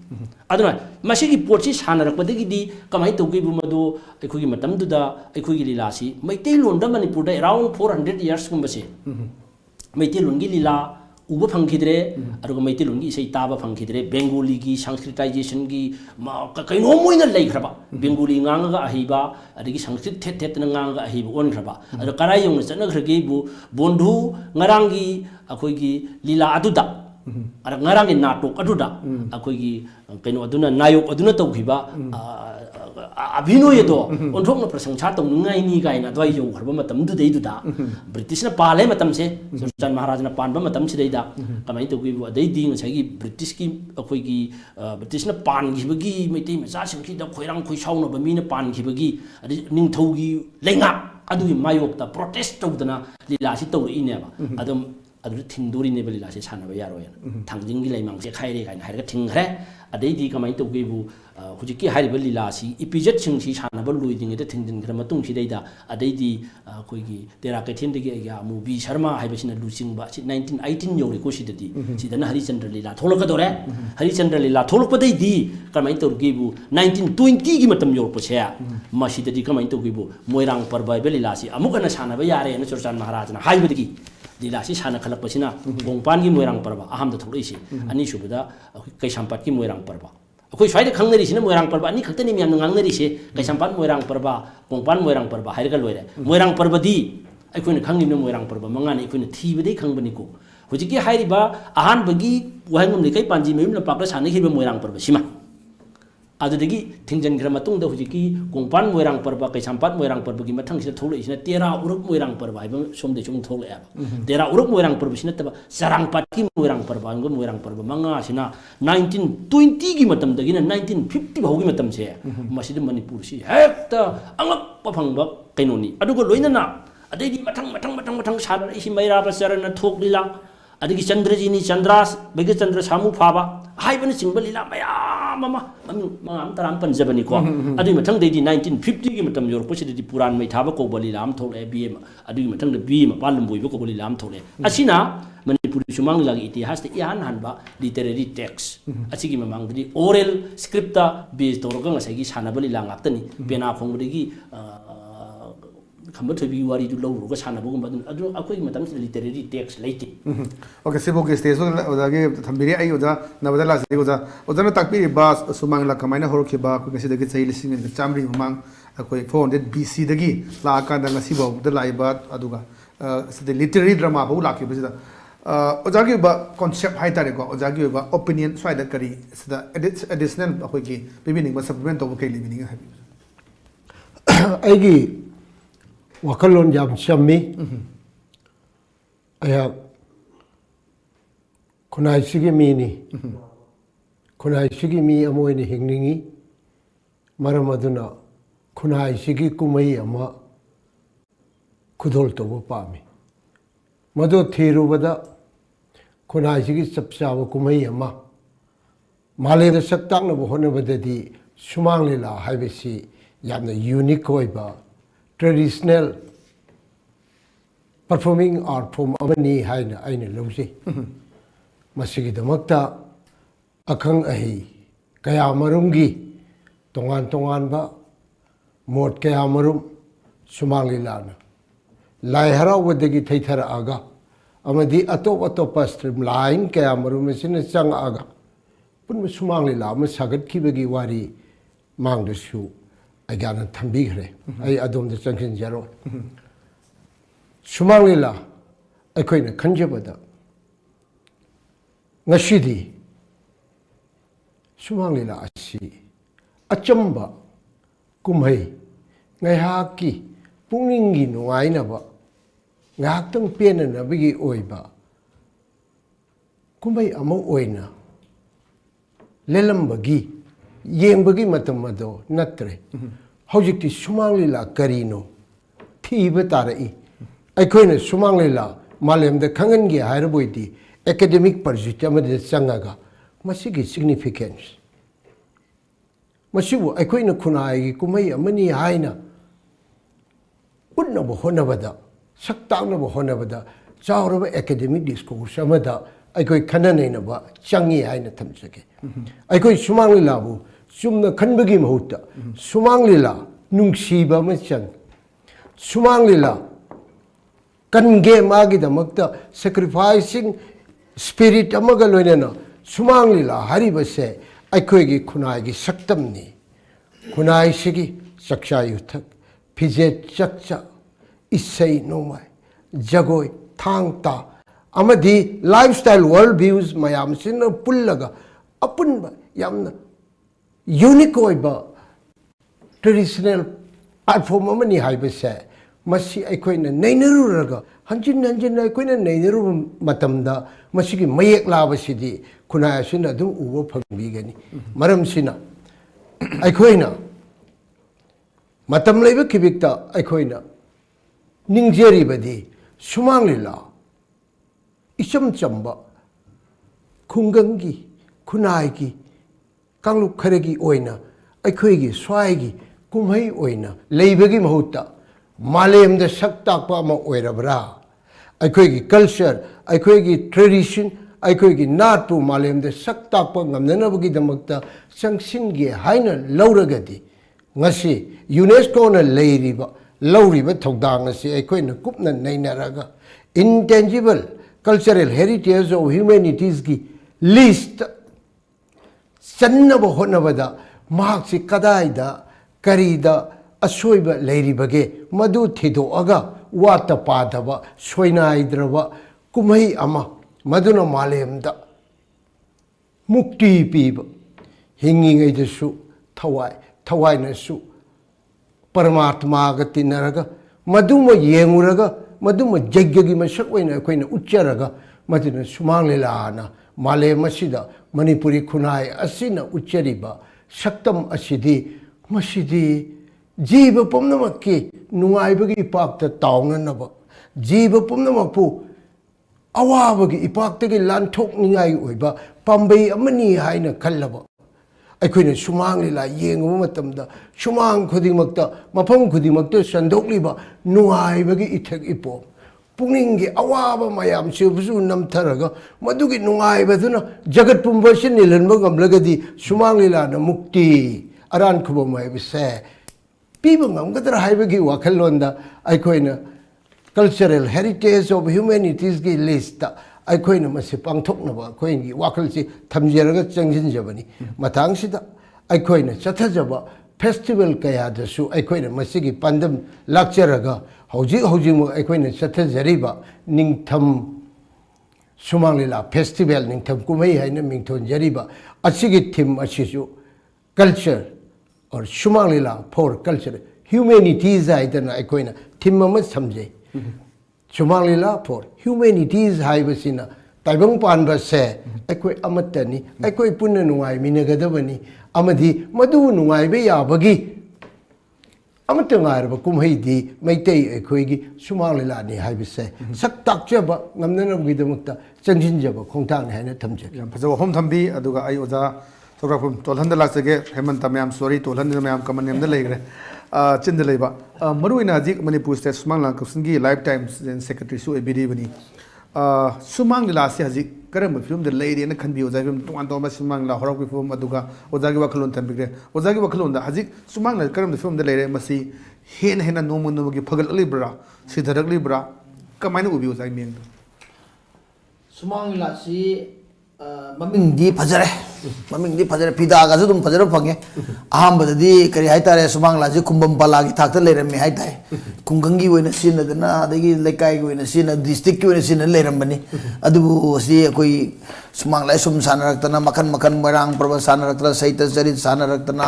अदुना मसिगी पोटसी सानरकपदगिदी कमाइ तौगेबु मदो अखोगी मतमदुदा अखोगी लीलासी मैतेलोंदा मणिपुरदा अराउंड 400 इयर्स गुंबसे मैतेलोंगी लीला उब फंखिद्रे अरुगा मैतेलोंगी इसै ताबा फंखिद्रे बेंगोली की संस्कृताइजेशन की कइनो मोइना लैख्रबा Bengali ngangaga ahiba adigi Sanskrit thet thet na ngangaga ahiba onख्रबा अदु कराय यौना चनख्रगेबु बोंधु ngaranggi अखोइगी लीला अदुदा अर ngaranggi नाटक अदुदा अखोइगी कइनो अदुना नायक अदुना तौखिबा अभिनय दो ओंथोकना प्रशंसा तौनगाइनी गाइना द्वाइ यौ खरबा मतम दुदैदुदा ब्रिटिशना पाले मतम से सुल्तान महाराजना पानबा मतम सिदैदा कमाइ तौगिबु अदैदि ngसाइगी ब्रिटिश की अखोइगी ब्रिटिशना पानगिबगी मैतै मचा सिंखिदा खोइरांग खोइसाउनबा मीना पानगिबगी अदि निंथौगी लेंगा ꯑꯗꯨꯒꯤ ꯃꯥꯌꯣꯛꯇ ꯄ꯭ꯔꯣꯇꯦꯁ ꯇꯧꯗꯅ ꯂꯤꯂꯥꯁꯤ ꯇꯧꯔꯛꯏꯅꯦꯕ ꯑꯗꯨꯝ ꯑꯗꯨꯗ ꯊꯤꯡꯗꯣꯔꯤꯅꯦꯕ ꯂꯤꯂꯥꯁꯤ ꯁꯥꯟꯅꯕ ꯌꯥꯔꯣꯏꯅ ꯊꯥꯡꯖꯤꯡꯒꯤ ꯂꯩꯃꯥꯡꯁꯦ ꯈꯥꯏꯔꯦ ꯀꯥꯏꯅ ꯍꯥꯏꯔꯒ ꯊꯤꯡꯈ꯭ꯔꯦ ꯑꯗꯩꯗꯤ ꯀꯃꯥꯏꯅ ꯇꯧꯒꯦꯕꯨ ꯍꯧꯖꯤꯛꯀꯤ ꯍꯥꯏꯔꯤꯕ ꯂꯤꯂꯥꯁꯤ ꯏꯄꯤꯖꯠꯁꯤꯡꯁꯤ ꯁꯥꯟꯅꯕ ꯂꯣꯏꯗ꯭ꯔꯤꯉꯩꯗ ꯊꯤꯡꯖꯤꯟꯈ꯭ꯔ ꯃꯇꯨꯡꯁꯤꯗꯩꯗ ꯑꯗꯩꯗꯤ ꯑꯩꯈꯣꯏꯒꯤ ꯇꯦꯔꯥ ꯀꯩꯊꯦꯜꯗꯒꯤ ꯑꯩꯒ ꯃꯨꯕꯤ ꯁꯔꯃ ꯍꯥꯏꯕꯁꯤꯅ ꯂꯨꯆꯤꯡꯕ ꯑꯁꯤ 1918 ꯌꯧꯔꯦꯀꯣ ꯁꯤꯗꯗꯤ ꯁꯤꯗꯅ ꯍꯔꯤꯆꯟꯗ꯭ꯔ ꯂꯤꯂꯥ ꯊꯣꯛꯂꯛꯀꯗꯧꯔꯦ ꯍꯔꯤꯆꯟꯗ꯭र ꯂꯤꯂꯥ ꯊꯣꯛꯂꯛꯄꯗꯩꯗꯤ ꯀꯃꯥꯏꯅ ꯇꯧꯒꯦꯕꯨ 1920ꯒꯤ ꯃꯇꯝ ꯌꯧꯔꯛꯄꯁꯦ ꯃꯁꯤꯗꯗꯤ ꯀꯃꯥꯏꯅ ꯇꯧꯒꯦꯕꯨ ꯃꯣꯏꯔꯥꯡ ꯄꯔꯕ ꯍꯥꯏꯕ ꯂꯤꯂꯥꯁꯤ ꯑꯃꯨꯛ ꯍꯟꯅ ꯁꯥꯟꯅꯕ ꯌꯥꯔꯦꯅ ꯆꯨꯔꯆꯥꯟ ꯃꯍꯥꯔꯥꯖꯅ ꯍꯥꯏꯕꯗꯒꯤ ꯂꯤꯂꯥꯁꯤ ꯁꯥꯟꯅꯈꯠꯂꯛꯄꯁꯤꯅ ꯒꯣꯡꯄꯥꯟꯒꯤ ꯃꯣꯏꯔꯥꯡ ꯄꯔꯕ ꯑꯍꯥꯟꯕꯗ ꯊꯣꯛꯂꯛꯏꯁꯤ ꯑꯅꯤꯁꯨꯕꯗ ꯑꯩꯈꯣꯏ ꯀꯩꯁꯥꯝꯄꯥꯠꯀꯤ ꯃꯣꯏꯔꯥꯡ ꯄꯔꯕ ꯑꯩꯈꯣꯏ ꯁ꯭ꯋꯥꯏꯗ ꯈꯪꯅꯔꯤꯁꯤꯅ ꯃꯣꯏꯔꯥꯡ ꯄꯔꯕ ꯑꯅꯤ ꯈꯛꯇꯅꯤ ꯃꯌꯥꯝꯅ ꯉꯥꯡꯅꯔꯤꯁꯦ ꯀꯩꯁꯥꯝꯄꯥꯠ ꯃꯣꯏꯔꯥꯡ ꯄꯔꯕ ꯒꯣꯡꯄꯥꯟ ꯃꯣꯏꯔꯥꯡ ꯄꯔꯕ ꯍꯥꯏꯔꯒ ꯂꯣꯏꯔꯦ ꯃꯣꯏꯔꯥꯡ ꯄꯔꯕꯗꯤ ꯑꯩꯈꯣꯏꯅ ꯈꯪꯉꯤꯕ ꯃꯣꯏꯔꯥꯡ ꯄꯔꯕ ꯃꯉꯥꯅꯤ ꯑꯩꯈꯣꯏꯅ ꯊꯤꯕꯗꯩ ꯈꯪꯕꯅꯤꯀꯣ ꯍꯧꯖꯤꯛꯀꯤ ꯍꯥꯏꯔꯤꯕ ꯑꯍꯥꯟꯕꯒꯤ ꯋꯥꯍꯦꯡꯕꯝ ꯂꯩꯀꯥꯏ ꯄꯥꯟꯖꯤ ꯃꯌꯨꯝ ꯂꯝꯄꯥꯛꯇ ꯁꯥꯟꯅꯈꯤꯕ ꯃꯣꯏꯔꯥꯡ ꯄꯔꯕꯁꯤꯃ ꯑꯗꯨꯗꯒꯤ ꯊꯤꯡꯖꯤꯟꯈ꯭ꯔ ꯃꯇꯨꯡꯗ ꯍꯧꯖꯤꯛꯀꯤ ꯒꯣꯡꯄꯥꯟ ꯃꯣꯏꯔꯥꯡ ꯄꯔꯕ ꯀꯩꯁꯥꯝꯄꯥꯠ ꯃꯣꯏꯔꯥꯡ ꯄꯔꯕꯒꯤ ꯃꯊꯪꯁꯤꯗ ꯊꯣꯛꯂꯛꯏꯁꯤ나 ꯇꯦꯔꯥ ꯎꯔꯛ ꯃꯣꯏꯔꯥꯡ ꯄꯔꯕ ꯍꯥꯏꯕ ꯁꯣꯝꯗꯩ ꯁꯨꯝ ꯊꯣꯛꯂꯛꯑꯦꯕ ꯇꯦꯔꯥ ꯎꯔꯛ ꯃꯣꯏꯔꯥꯡ ꯄꯔꯕꯁꯤ ꯅꯠꯇꯕ ꯆꯔꯥꯡꯄꯥꯠꯀꯤ ꯃꯣꯏꯔꯥꯡ ꯄꯔꯕ ꯍꯥꯏꯕ ꯃꯣꯏꯔꯥꯡ ꯄꯔꯕ ꯃꯉꯥꯁꯤꯅ 1920ꯒꯤ ꯃꯇꯝꯗꯒꯤꯅ 1950 ꯐꯥꯎꯒꯤ ꯃꯇꯝꯁꯦ ꯃꯁꯤꯗ ꯃꯅꯤꯄꯨꯔꯁꯤ ꯍꯦꯛꯇ ꯑꯉꯛꯄ ꯐꯪꯕ ꯀꯩꯅꯣꯅꯤ ꯑꯗꯨꯒ ꯂꯣꯏꯅꯅ ꯑꯗꯩꯗꯤ ꯃꯊꯪ ꯁꯥꯟꯅꯔꯛꯏꯁꯤ ꯃꯩꯔꯥꯕ ꯆꯔꯅ ꯊꯣꯛ ꯂꯤꯂꯥ ꯑꯗꯒꯤ ꯆꯟꯗ꯭ꯔꯖꯤꯅꯤ ꯆꯟꯗ꯭ꯔꯥꯁ ꯕꯩꯒꯆꯟꯗ꯭ꯔ ꯁꯥꯃꯨ ꯐꯥꯕ ꯍꯥꯏꯕꯅꯆꯤꯡꯕ ꯂꯤꯂꯥ ꯃꯌꯥꯝ ꯑꯃ ꯃꯃꯤꯡ ꯃꯉꯥ ꯑꯃ ꯇꯔꯥ ꯑꯃ ꯄꯟꯖꯕꯅꯤꯀꯣ ꯑꯗꯨꯒꯤ ꯃꯊꯪꯗꯩꯗꯤ 1950ꯒꯤ ꯃꯇꯝ ꯌꯧꯔꯛꯄꯁꯤꯗꯗꯤ ꯄꯨꯔꯥꯟ ꯃꯩꯊꯥꯕ ꯀꯧꯕ ꯂꯤꯂꯥ ꯑꯃ ꯊꯣꯛꯂꯛꯑꯦ ꯕꯤ ꯑꯦꯝ ꯑꯗꯨꯒꯤ ꯃꯊꯪꯗ ꯕꯤ ꯑꯦꯝ ꯃꯄꯥꯜ ꯂꯝꯕꯣꯏꯕ ꯀꯧꯕ ꯂꯤꯂꯥ ꯑꯃ ꯊꯣꯛꯂꯛꯑꯦ ꯑꯁꯤꯅ ꯃꯅꯤꯄꯨꯔꯤ ꯁꯨꯃꯥꯡ ꯂꯤꯂꯥꯒꯤ ꯏꯇꯤꯍꯥꯁꯇ ꯏꯍꯥꯟ ꯍꯥꯟꯕ ꯂꯤꯇꯔꯦꯔꯤ ꯇꯦꯛꯁ ꯑꯁꯤꯒꯤ ꯃꯃꯥꯡꯗꯗꯤ ꯑꯣꯔꯦꯜ ꯁ꯭ꯀ꯭ꯔꯤꯞꯇ ꯕꯦꯖ ꯇꯧꯔꯒ ꯉꯁꯥꯏꯒꯤ ꯁꯥꯟꯅꯕ ꯂꯤꯂꯥ ꯉꯥꯛꯇꯅꯤ ꯄꯦꯅꯥ ꯈꯣꯡꯕꯗꯒꯤ ꯈꯝꯕ ꯊꯣꯏꯕꯤꯒꯤ ꯋꯥꯔꯤꯗꯨ ꯂꯧꯔꯨꯔꯒ ꯁꯥꯟꯅꯕꯒꯨꯝꯕ ꯑꯗꯨ ꯑꯩꯈꯣꯏꯒꯤ ꯃꯇꯝꯁꯤꯗ ꯂꯤꯇꯔꯦꯔꯤ ꯇꯦꯛꯁ ꯂꯩꯇꯦ ओके सिबोके स्टेज ओजागे थंबिरे आई ओजा नवदा लासे ओजा ओजाना ताकपीरिबा सुमांग ला कमाइना होरखिबा कुगसिदगी चै लिसिंग चामरी ममांग अखोई 400 BC दगी लाकादा ngasi बाव द लाइबा अदुगा सिदे लिटरेरी ड्रामा बाव लाखिबा सिदा ओजागे बा कॉन्सेप्ट हाइ तारे को ओजागे बा ओपिनियन स्वाइदा करी सिदा एडिशनल अखोई की बिबिनिंग बा सप्लीमेंट तो कई लिबिनिंग हाबि आइगी वकलोन जाम शम्मी आया खुनाई सिगी मीनी खुनाई सिगी मी अमोइने हिंगनिंगी मरम अदुना खुनाई सिगी कुमई अमा खुदोल तोबो पामी मदो थीरुबदा खुनाई सिगी चपचाव कुमई अमा मालेदा सक्तांगनबो होनबददी सुमांग लीला हाइबेसी यामना यूनिक होइबा ट्रेडिशनल परफॉर्मिंग आर्ट फॉर्म अमनी हाइना आइने लौजे मसिगिदमक्ता अखंग अहि कया मरुमगी तोंगान तोंगान बा मोट कया मरुम सुमांग लीलाना लाई हरावदगी थैथर आगा अमदी अतोप अतोप स्ट्रीम लाइन कया मरुम सिन चंग आगा पुन सुमांग लीला म सागत खिबगी वारी मांगदसु अगाना थंबिखरे आई अदोमद चंखिन जरो सुमांग लीला अखोइना खंजबदा ngashidi sumang lila asi achamba kumhai ngaihaki pungningi nungaina ba ngahtang pena na bigi oiba kumhai ama oina lelambagi yengbagi matam ado natre hojikti sumang lila karino thiba tarai aikoina sumang lila malemda khangan gi hairboidi academic pursuit amade changaga masigi significance masibu aikoina khunai kumai amani haina punna bo honabada saktangna bo honabada chawraba academic discourse amada aikoi khananaina ba changi haina thamsake aikoi sumang lila bu chumna khanbagi mahutta sumang lila nungsiba ma chang sumang lila kange magi damakta sacrificing spirit amaga loinena sumang lila haribase aikhoigi khunai gi saktamni khunai sigi chaksha yuthak phije chakcha isai nomai jagoi thangta amadi lifestyle world views mayam sin pullaga apunba yamna unique oiba traditional art form amani haibase masi aikoina nainaruraga hanjin hanjin aikoina nainaru matamda masigi mayek labasidi khunai asina adum ubo phambigani maram sina aikoina matam leiba kibikta aikoina ꯅꯤꯡꯖꯔꯤꯕꯗꯤ ꯁꯨꯃꯥꯡ ꯂꯤꯂꯥ ꯏꯆꯝ ꯆꯝꯕ ꯈꯨꯡꯒꯪꯒꯤ ꯈꯨꯟꯅꯥꯏꯒꯤ ꯀꯥꯡꯂꯨꯞ ꯈꯔꯒꯤ ꯑꯣꯏꯅ ꯑꯩꯈꯣꯏꯒꯤ ꯁ꯭ꯋꯥꯏꯒꯤ ꯀꯨꯝꯍꯩ ꯑꯣꯏꯅ ꯂꯩꯕꯒꯤ ꯃꯍꯨꯠꯇ ꯃꯥꯂꯦꯝꯗ ꯁꯛ ꯇꯥꯛꯄ ꯑꯃ ꯑꯣꯏꯔꯕ꯭ꯔꯥ ꯑꯩꯈꯣꯏꯒꯤ ꯀꯜꯆꯔ ꯑꯩꯈꯣꯏꯒꯤ ꯇ꯭ꯔꯦꯗꯤꯁꯟ ꯑꯩꯈꯣꯏꯒꯤ ꯅꯥꯠꯄꯨ ꯃꯥꯂꯦꯝꯗ ꯁꯛ ꯇꯥꯛꯄ ꯉꯝꯅꯅꯕꯒꯤꯗꯃꯛꯇ ꯆꯪꯁꯤꯟꯒꯦ ꯍꯥꯏꯅ ꯂꯧꯔꯒꯗꯤ ꯉꯁꯤ ꯌꯨꯅꯦꯁꯀꯣꯅ ꯂꯧꯔꯤꯕ ꯊꯧꯗꯥꯡ ꯑꯁꯤ ꯑꯩꯈꯣꯏꯅ ꯀꯨꯞꯅ ꯅꯩꯅꯔꯒ intangible cultural heritage of humanities की लिस्ट चन्नब होनबदा मार्क्स कदाइदा करीदा असोइब लेरिबगे मधु थिदोअगा वात पादब सोइनाइद्रब कुमई अमा मधुना मालेमदा मुक्ति पीब हिंगिंगैदसु थवाइनसु परमात्मा तिन्नरगा मधुम येंगुरगा मधुम यज्ञगी मसक ओइना अखोइना उच्चरगा मधुना सुमांग लीलाना मालेम असिदा मणिपुरी खुनाई असिना उच्चरिबा शक्तम असिदी मसिदी जीव पुम्नमक्की नुंगाइबगी इपाक्ता तावननब जीव पुम्नमक्पु अवाबगी इपाक्तगी लांथोकनिंगाई ओइबा पाम्बई अमनी हाइना खल्लबा अखोइना सुमांग लीला येंगबा मतमदा सुमांग खुदिमक्ता मफम खुदिमक्ता संदोकलिबा नुंगाइबगी इथक इपो पुंगिंगी अवाबा मयाम सिबसु नमथरगा मदुगी नुंगाइबदुना जगत पुंबसि निलनबा गमलगदी सुमांग लीलाना मुक्ति अरान खुबमाइबसे पीबा ngамगदर हाइबगी वाखललोंदा अखोइना कल्चरल हेरिटेज ऑफ ह्यूमैनिटीज की लिस्ट अखोइना मसे पांगथोकनबा अखोइगी वाखलसि थमजेरगा चंगजिनजबनी मथांगसिदा अखोइना चथजबा फेस्टिवल कयादसु अखोइना मसिगी पंदम लाक्चरगा हौजिमु अखोइना चथजरिबा निंगथम सुमांग लीला फेस्टिवल निंगथम कुमई हाइना मिंगथोनजरिबा असिगी थीम असिसु कल्चर और शुमांग लीला फॉर कल्चर ह्यूमैनिटीज हाइदना अखोइना थीम अमा समझे शुमांग लीला for humanities हाइबसिना ताइबंग पानबसे अखोइ अमतनी अखोइ पुन्ना नुंगाइ मिनगदबनी अमदी मदु नुंगाइबे याबगी Amrut ngairba kumhaidi maitai अखोइगी Shumang लीला नि हाइबसे सक ताकचबा ngamnanabgidamukta changjinjaba khongtang haina thamje yam fajaba hom thambi aduga ai oja Sografum tolhanda laksage hemanta mayam sorry tolhanda mayam kamaniyamda leigre chinda leiba maruina hajik Manipur state Shumang Leela Kapsingi lifetime secretary su ebidi bani Shumang Leela se hajik karam film de leiri na khanbi oja film tuan to ma Shumang Leela horok film aduga oja gi wakhlon thanbigre oja gi wakhlon da hajik Shumang Leela karam film de leire masi hena nomu gi phagal libra sidharak libra kamaina ubi oja gi meng Shumang Leela si ममिंग दी फजरे फिदा का जो तुम फजरे फंगे आम बददी करी हाई तारे सुमांग लाजी कुंभम पाला की थाकते ले रहे में हाई तारे कुंगंगी वो न सीन न अदगी लेकाई वो न सीन डिस्ट्रिक्ट की वो न सीन ले रहे बनी अदबु सी कोई सुमांग लाई सुम साना रखतना मखन मरांग प्रभ साना रखतना सहित चरित साना रखतना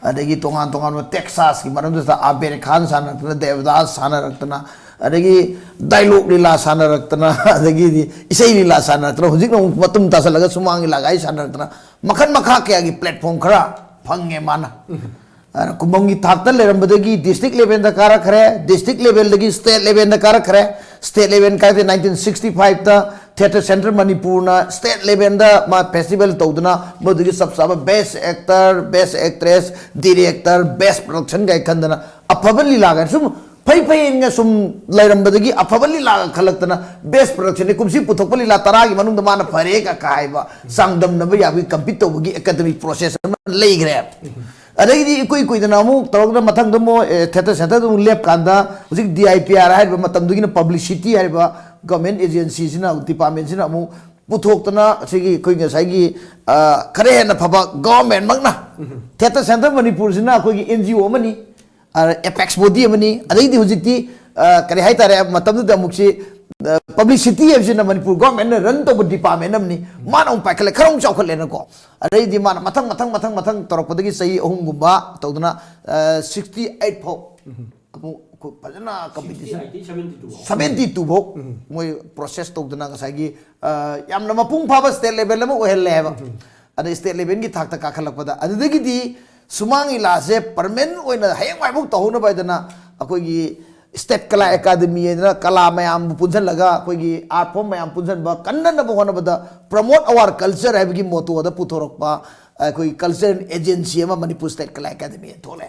अदगी तोंगान में टेक्सास की मरम जैसा आबेर खान साना रखतना देवदास साना रखतना अदगी डायलॉग लीला साना रखतना अदगी इसाई लीला साना रखतना हुजिक न मतुम तासा लगा सुमांग लीला गाई साना रखतना मखन मखा क्या की प्लेटफॉर्म खरा फंगे माना कुंभंगी थाकतल लेरंबदगी डिस्ट्रिक्ट लेवल द कारक है डिस्ट्रिक्ट लेवल दगी स्टेट लेवल द कारक है स्टेट लेवल का 1965 ता थिएटर सेंटर मणिपुर ना स्टेट लेवल द मा फेस्टिवल तौदना मदुगी सब best actor best actress director best production का खंदना अफबल लीला गा सुम फै इनगा सुम लेरंबदगी अफबल लीला खलक्तना बेस्ट प्रोडक्शन कुमसी पुथोक लीला तरा की मनुंग माना फरे का कायबा सांगदम नब याबी कंपीट तौबगी एकेडमिक प्रोसेस लेग्रे अदगी कोई दनामु तौरगना मथंग दमो थिएटर सेंटर दम लेप कांदा हुजिक DIPR हाइबा मतमदुगी न पब्लिसिटी हाइबा गवर्नमेंट एजेंसी सिना डिपार्टमेंट सिना मु पुथोक्तना सिगी कोई गसाइगी खरे न फबा गवर्नमेंट मगना थिएटर सेंटर मणिपुर सिना कोई NGO मनी एपेक्स बॉडी मनी अदगी हुजिकती करे हाइ तारे मतमदुदा मुक्सी पब्लिसिटी है मणिपुर गवर्नमेंट रन तब डिपार्टमेंट अमनी माना पाखले खरम चौखलेनको अदगी माना मथंग तौरपदगी सही अहुमगुंबा तौदना 68 फो फजना कंपटीशन 72 भो मोय प्रोसेस तौदना गसागी यामना मपुंग फाबा स्टेट लेवल म ओहेले हेबा अद स्टेट लेवल की थाकता काखलकपदा अदगी दी सुमांग लीला से permanent ओइना हयंग वाइबुक तौना बायदना अखोगी state kala academy na kala mayam punsan laga koi art form mayam punsan ba kanna na bahona bada promote our culture hai bagi moto da putorok pa koi culture agency ma Manipur state kala academy thole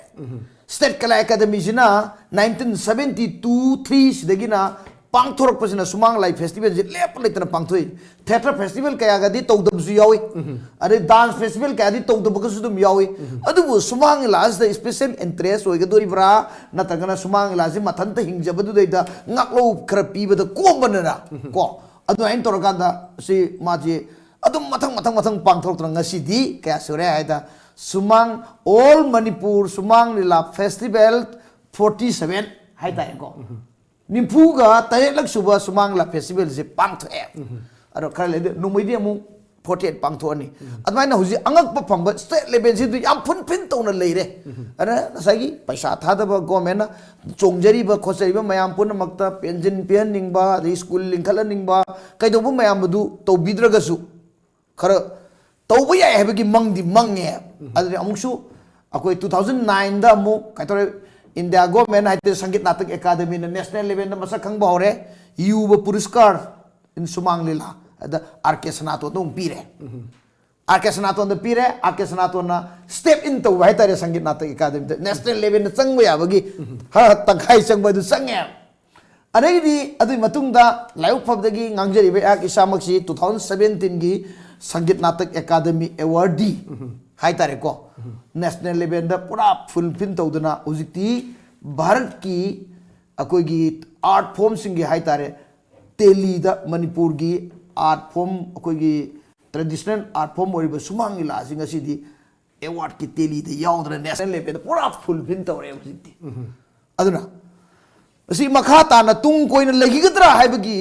state kala academy jina 1972 3 sidagi na pangthorok pasina Shumang Lai festival je lep letana pangthoi theater festival kaya gadi tawdam su yawi are dance festival kaya di tawdam ka su dum yawi adu Shumang Lai the special interest oi gadori bra na tangana Shumang Lai ji mathanta hingjabadu deida ngaklo khrapi bada kombana ko adu ain torokanda si maji adu mathang pangthorok tranga sidi kaya sure aida Shumang all Manipur Shumang Leela festival 47 hai ta ko Nimpuga tayek lak suba Shumang Leela festival je pangtho ado khara le no mai dia mu 48 pangtho ani admai na huji angak pa phamba state level ji du yam phun pin to na leire ana sagi paisa tha da ba government na chongjari ba khosari ba mayam pun makta pension pian ningba ri school lingkhala ningba kai do bu mayam du to bidraga su khara to bu ya hebagi mangdi mangne adri amuksu akoi 2009 da mu kai tore India government haite Sangit Natak Academy na national level na masa khang bahore yuba puriskar in Shumang Leela da RK Sanato tung pire RK Sanato na pire RK Sanato na step into haite Sangit Natak Academy national level na changba ya bagi ha tagai changba du changya anai di adu matung da live pub dagi ngangjari be ak isamaksi 2017 gi Sangit Natak Academy awardee haitare ko national level da pura fulfill tawduna ujiti bharat ki akoi gi art form singi haitare teli da Manipur gi art form akoi gi traditional art form ori ba Shumang Leela singa sidi award ki teli da yaudra national level da pura fulfill tawre ujiti aduna asi makha ta na tung koina legi gadra haibagi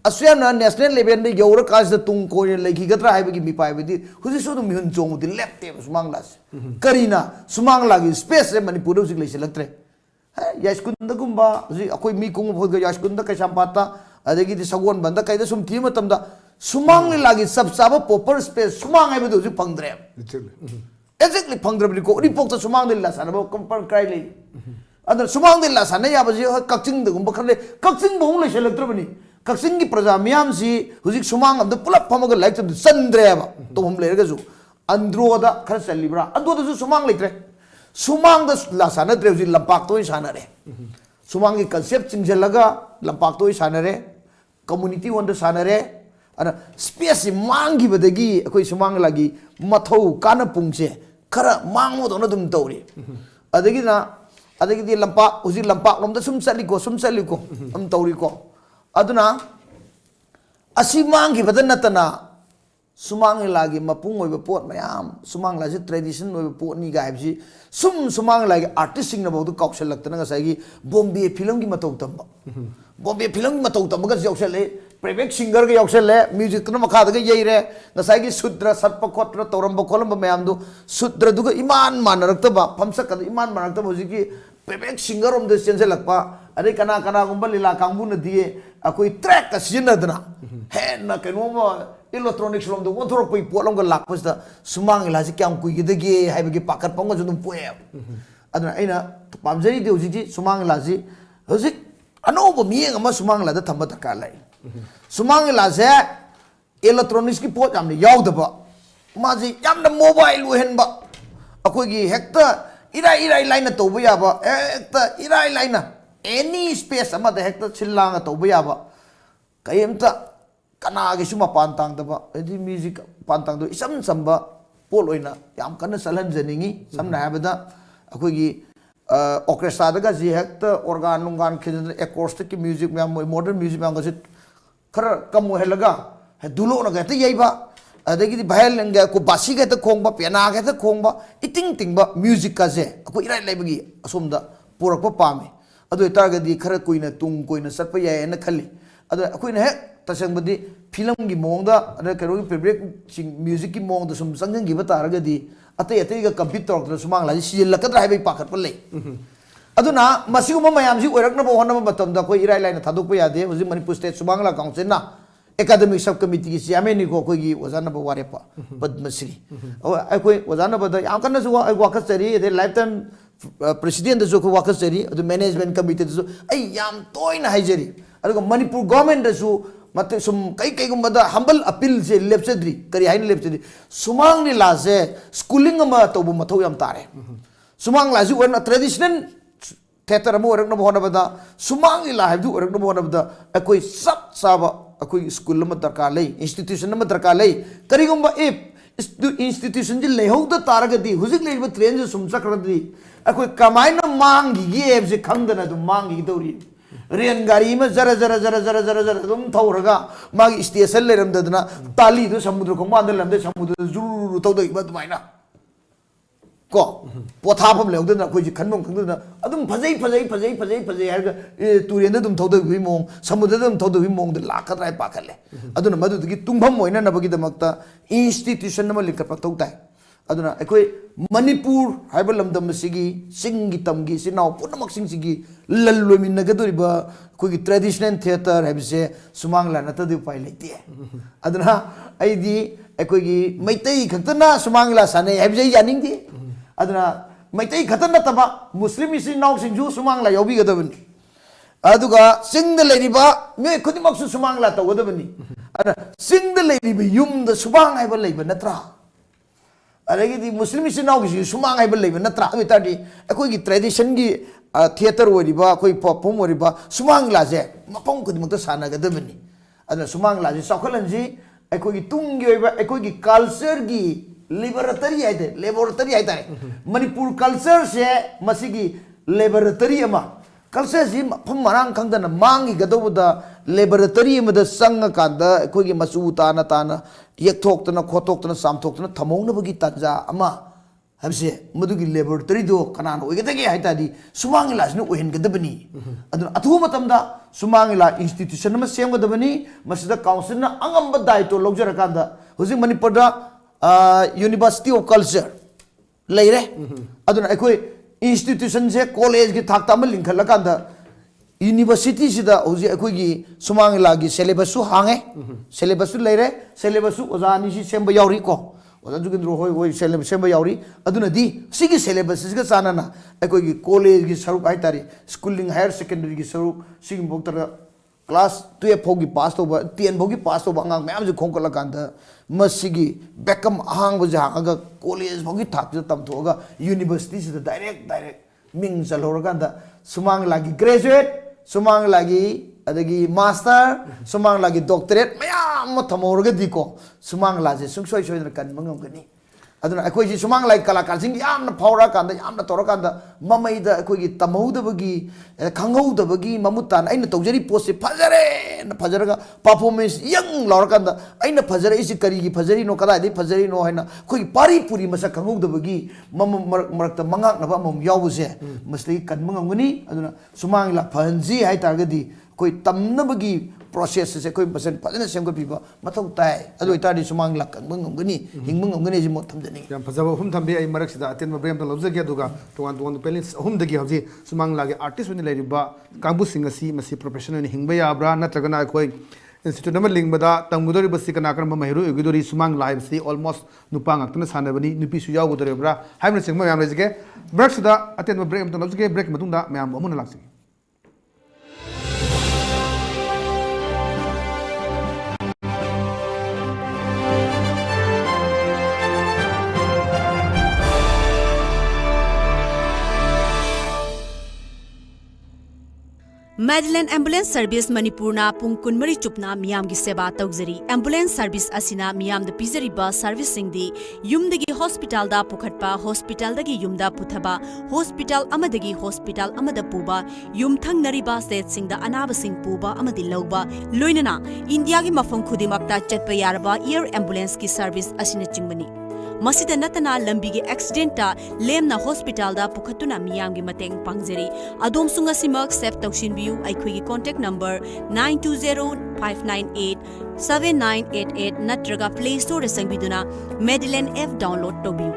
asya national level ne yaura kas da tung koina legi gadra haibagi mi pai bidi huji so dum hun jong di lepte Shumang Leela karina Shumang Leela gi space re Manipur do sig leise laktre ya skunda gumba ji akoi mi kung phod ga ya skunda kai sampata adagi di sagon banda kai da sum thi matam da Shumang Leela gi sab sab proper space Shumang ai bidi ji pangdre exactly pangdre bi ko ri pok ta Shumang Leela sana ba compare kai le adar Shumang Leela sana ya ba ji kakching da gumba khale kakching bong leise laktre bani kakching gi praja miyam si huji Shumang am da pulap phamaga like to sandre ba to hum le ga ju andro da khar salibra andro da Shumang letre Shumang da la sana tre ji lampak to sana re Shumang gi concept chingelaga lampak to sana re community won da sana re ana space mangi badagi akoi Shumang lagi mathau kana pungse khara mangmo do na dum tawri adagi di lampak uji lampak lom da sum sali ko am tawri ko aduna asi mangi badan natana Shumang Leela gi mapung oi pot mayam Shumang Leela ji tradition oi pot ni ga ji Shumang Leela gi artist sing na bodu kaushal laktana ngasai gi Bombay film gi matau tamba Bombay film gi matau tamba ga jaushal le playback singer ga jaushal le music tna makha da ga yei re ngasai gi sudra satpa khotra toram ba kolam ba mayam du sudra du ga iman manarakta ba phamsa ka iman manarakta ba ji gi playback singer om de sense lakpa are kana gumba Leela kangbu na die akoi track ka sijna dana he na keno ma electronics lom do wonthor poi polom ga lakpas da Shumang Leela ji kyam kui gidage haibagi pakat pong ga judum poe aduna aina pamjari de uji Shumang Leela ji hoji anobo mieng ama Shumang Leela da thamba ta ka lai Shumang Leela se electronics ki pot yam ne yaw da ba ma ji yam da mobile lu hen ba akoi gi hekta irai line to bu ya ba hekta irai line any space ama da hekta chillanga to bu ya ba kayemta kana gi suma pantang da ba edi music pantang do isam samba pol oina yam kana salan janingi samna habada akoi gi orchestra da ga ji hekta organ nungan khin acoustic music me modern music me ga khara kam helaga dulo na ga te yei ba adagi di bahel nga ko basi ga ta khongba piana ga ta khongba iting tingba music ka je ko irai laibagi asomda purak pa pame adu targa di khara koina tung koina satpa ya na khali adu akoina he tasang badi film gi mongda ada karo gi favorite sing music gi mongda sum sangjang gi bataraga di atai ga computer tra Shumang Leela si lakadra hai bai pakat pa le aduna masiguma mayam si oirak na bo honna batam da ko irai laina thaduk pa ya de hoji Manipur state Shumang Leela council na academic subcommittee ki siameni ko koi gi wazana ba ware pa Padma Shri ai koi wazana ba da yam kana su ai wakat sari de lifetime president da ko wakasari adu management committee da ai yam toina haijari adu manipur government da mate sum kai gumba da humble appeal se lepsedri kari hain lepsedri sumang ni la se schooling ama to bu mathau yam tare sumang la ju wana traditional theater mo orak na bhona bada sumang ni la habdu orak na bhona bada akoi sab saba akoi school ma darkar lei institution ma darkar lei kari gumba institution ji lehau da taragadi hujik lei ba train je sum sakradi akoi kamai na mangi gi eb je khangdana du mangi dori rain गाड़ी में जरा जरा जरा जरा जरा जरा तुम थौरगा मागी स्टेशन लेरमदना ताली दो समुद्र को मांदे लमदे समुद्र जुरु तौदई बा दुमाइना को पोथाफम लेवदना कोई खनम खंदना अदुम फजई फजई फजई फजई फजई हरगा तुरेंद दुम थौदई मोंग समुद्र दुम थौदई मोंग द लाखतराय पाखले अदुना मदुदगी तुंगभम होइना नबगी दमक्ता इंस्टीट्यूशन नम लिखप तौताय अदुना अखोई मणिपुर हाइबल लमदम सिगी सिंगी तमगी सिनाव पुनमक सिंगी लल्लोमिनगदोरिबा कोई ट्रेडिशनल थिएटर हैबसे सुमांगला नतदि उपाय लेते अदुना आइदी अखोई मैतई खतना सुमांगला साने हैबजे यानिंगदी अदुना मैतई खतना तबा मुस्लिम सिनाव सिंजु सुमांगला योबिगदबनी अदुगा सिंगद लेरिबा मे खुदिमकसु सुमांगला तवदबनी अदुना सिंगद लेरिबा युमद सुबांग हाइबल लेबा नत्रा अरेगी मुस्लिम इनाउगी सुमांग है लेब नत्रा तादी अखोई ट्रेडिशन की थिएटर होरिबा अखोई परफॉर्म होरिबा सुमांग लाजे मफम खुदिमक सानगदबनी अदना सुमांग लाजे चौखलनजी अखोई तुंगी होइबा अखोई कल्चर की लेबोरेटरी है लेबोरेटरी है मणिपुर कल्चर से मसिगी लेबोरेटरी अमा कल्चर जी मफम मरांग खंगदना मांगी गदोबदा लेबोरेटरी मद संग कांदा अखोई मसु ताना ताना येक्थोक्तना खोटोक्तना सामथोक्तना थमौनबगी तंजा अमा हमसे मदुगी लेबोरेटरी दो कनान ओइगदगे हाइतादी सुमांगिलासनु ओहेनगदबनी अदुन अथु मतमदा सुमांगिला इंस्टीट्यूशन म सेमगदबनी मसिदा काउंसिल न अंगंब दायित्व लौजरकांदा हुजि मणिपुरदा यूनिवर्सिटी ऑफ कल्चर लेरे अदुन अखोई इंस्टीट्यूशन से कॉलेज की थाकता म लिंखलकांदा यूनिवर्सिटी सिदा होजी अखोगी सुमांगिलागी सिलेबस हांगे सिलेबस लेरे सिलेबस ओजानी सि सेंब यावरी को ओजा जुगिंद्रो होय होय सिलेबस सेंब यावरी अदुनदी सिगी सिलेबस सिगा सानाना अखोगी कॉलेज की सरुक हाइतारी स्कूलिंग हायर सेकेंडरी की सरुक सिगिं बोक्तर क्लास 12 फोगी पास तोबा 10 फोगी पास तोबा अंगांग मैम जो खोंकलकांदा मसिगी बेकम हांग बजा हांगा कॉलेज फोगी थाक तमथोगा यूनिवर्सिटी सिदा डायरेक्ट मिंग चलहोरकांदा सुमांगिलागी ग्रेजुएट सुमांगिलागी अदगी मास्टर सुमांगिलागी डॉक्टरेट मयाम थमोरगदीको सुमांगिलाजे सुंगसोय सोयदना कनमंगमगनी अदुना अखोई सुमांगिलाई कलाकार सिंग यामना फावरा कांदा यामना तोरा कांदा ममैदा अखोई तमौदबगी खंगौदबगी ममुतान अइना तौजरी पोस्ट फजरे न फजरगा परफॉर्मेंस यंग लौरा कांदा अइना फजरे इसी करीगी फजरी नो कदादि फजरी नो हैना खोई पारी पूरी मसा खंगौदबगी मम मरकता मंगाक नबा मम यावसे मसली कनमंगमगनी अदुना सुमांगिला फंजी हाय तारगदी कोई तमनबगी प्रोसेस से कोई मसन फजन सेमगपीबा मथौ ताय अदु इतादी सुमांगिला कंगमगनी हिंगमगनी जि मो थमजनी याम फजब हुम थंबे आई मरक सिदा अतेन ब्रेम त लबजगे दुगा तोन पेलेंस हुम दगी हबजी सुमांगिलागे आर्टिस्ट वनि लेरिबा कांबु सिंगसी मसी प्रोफेशनल नि हिंगबा याब्रा नत्रगना कोई इंस्टीट्यूट नंबर लिंगबदा तंगुदोरी बसी कना करम महिरु युगुदोरी Sumang live C almost नुपा ngakna sanabani nupi su yaugudoribra haimna singma yam lejige break sida aten break am lobjige break matungda mayam amuna laksi Madeline Ambulance Service Manipurna pung kunmari chupna miyam gi seba tawjari ambulance service asina miyam da pizariba service singdi yumdagi hospital da pukhatpa hospital dagi yumda puthaba hospital amadagi hospital amada puba yum thangnariba state singda anaba sing puba amadi lawba loinana India gi mafam khudimakta chatpa yarba air ambulance ki service asina chingmani masida natana lambi gi accident ta lemna hospital da pukhatuna miyam gi mateng pangjari adom sunga simak save tawshin biu aikhoi gi contact number 9205987988 natraga play store sangbiduna Madeline F download tobiu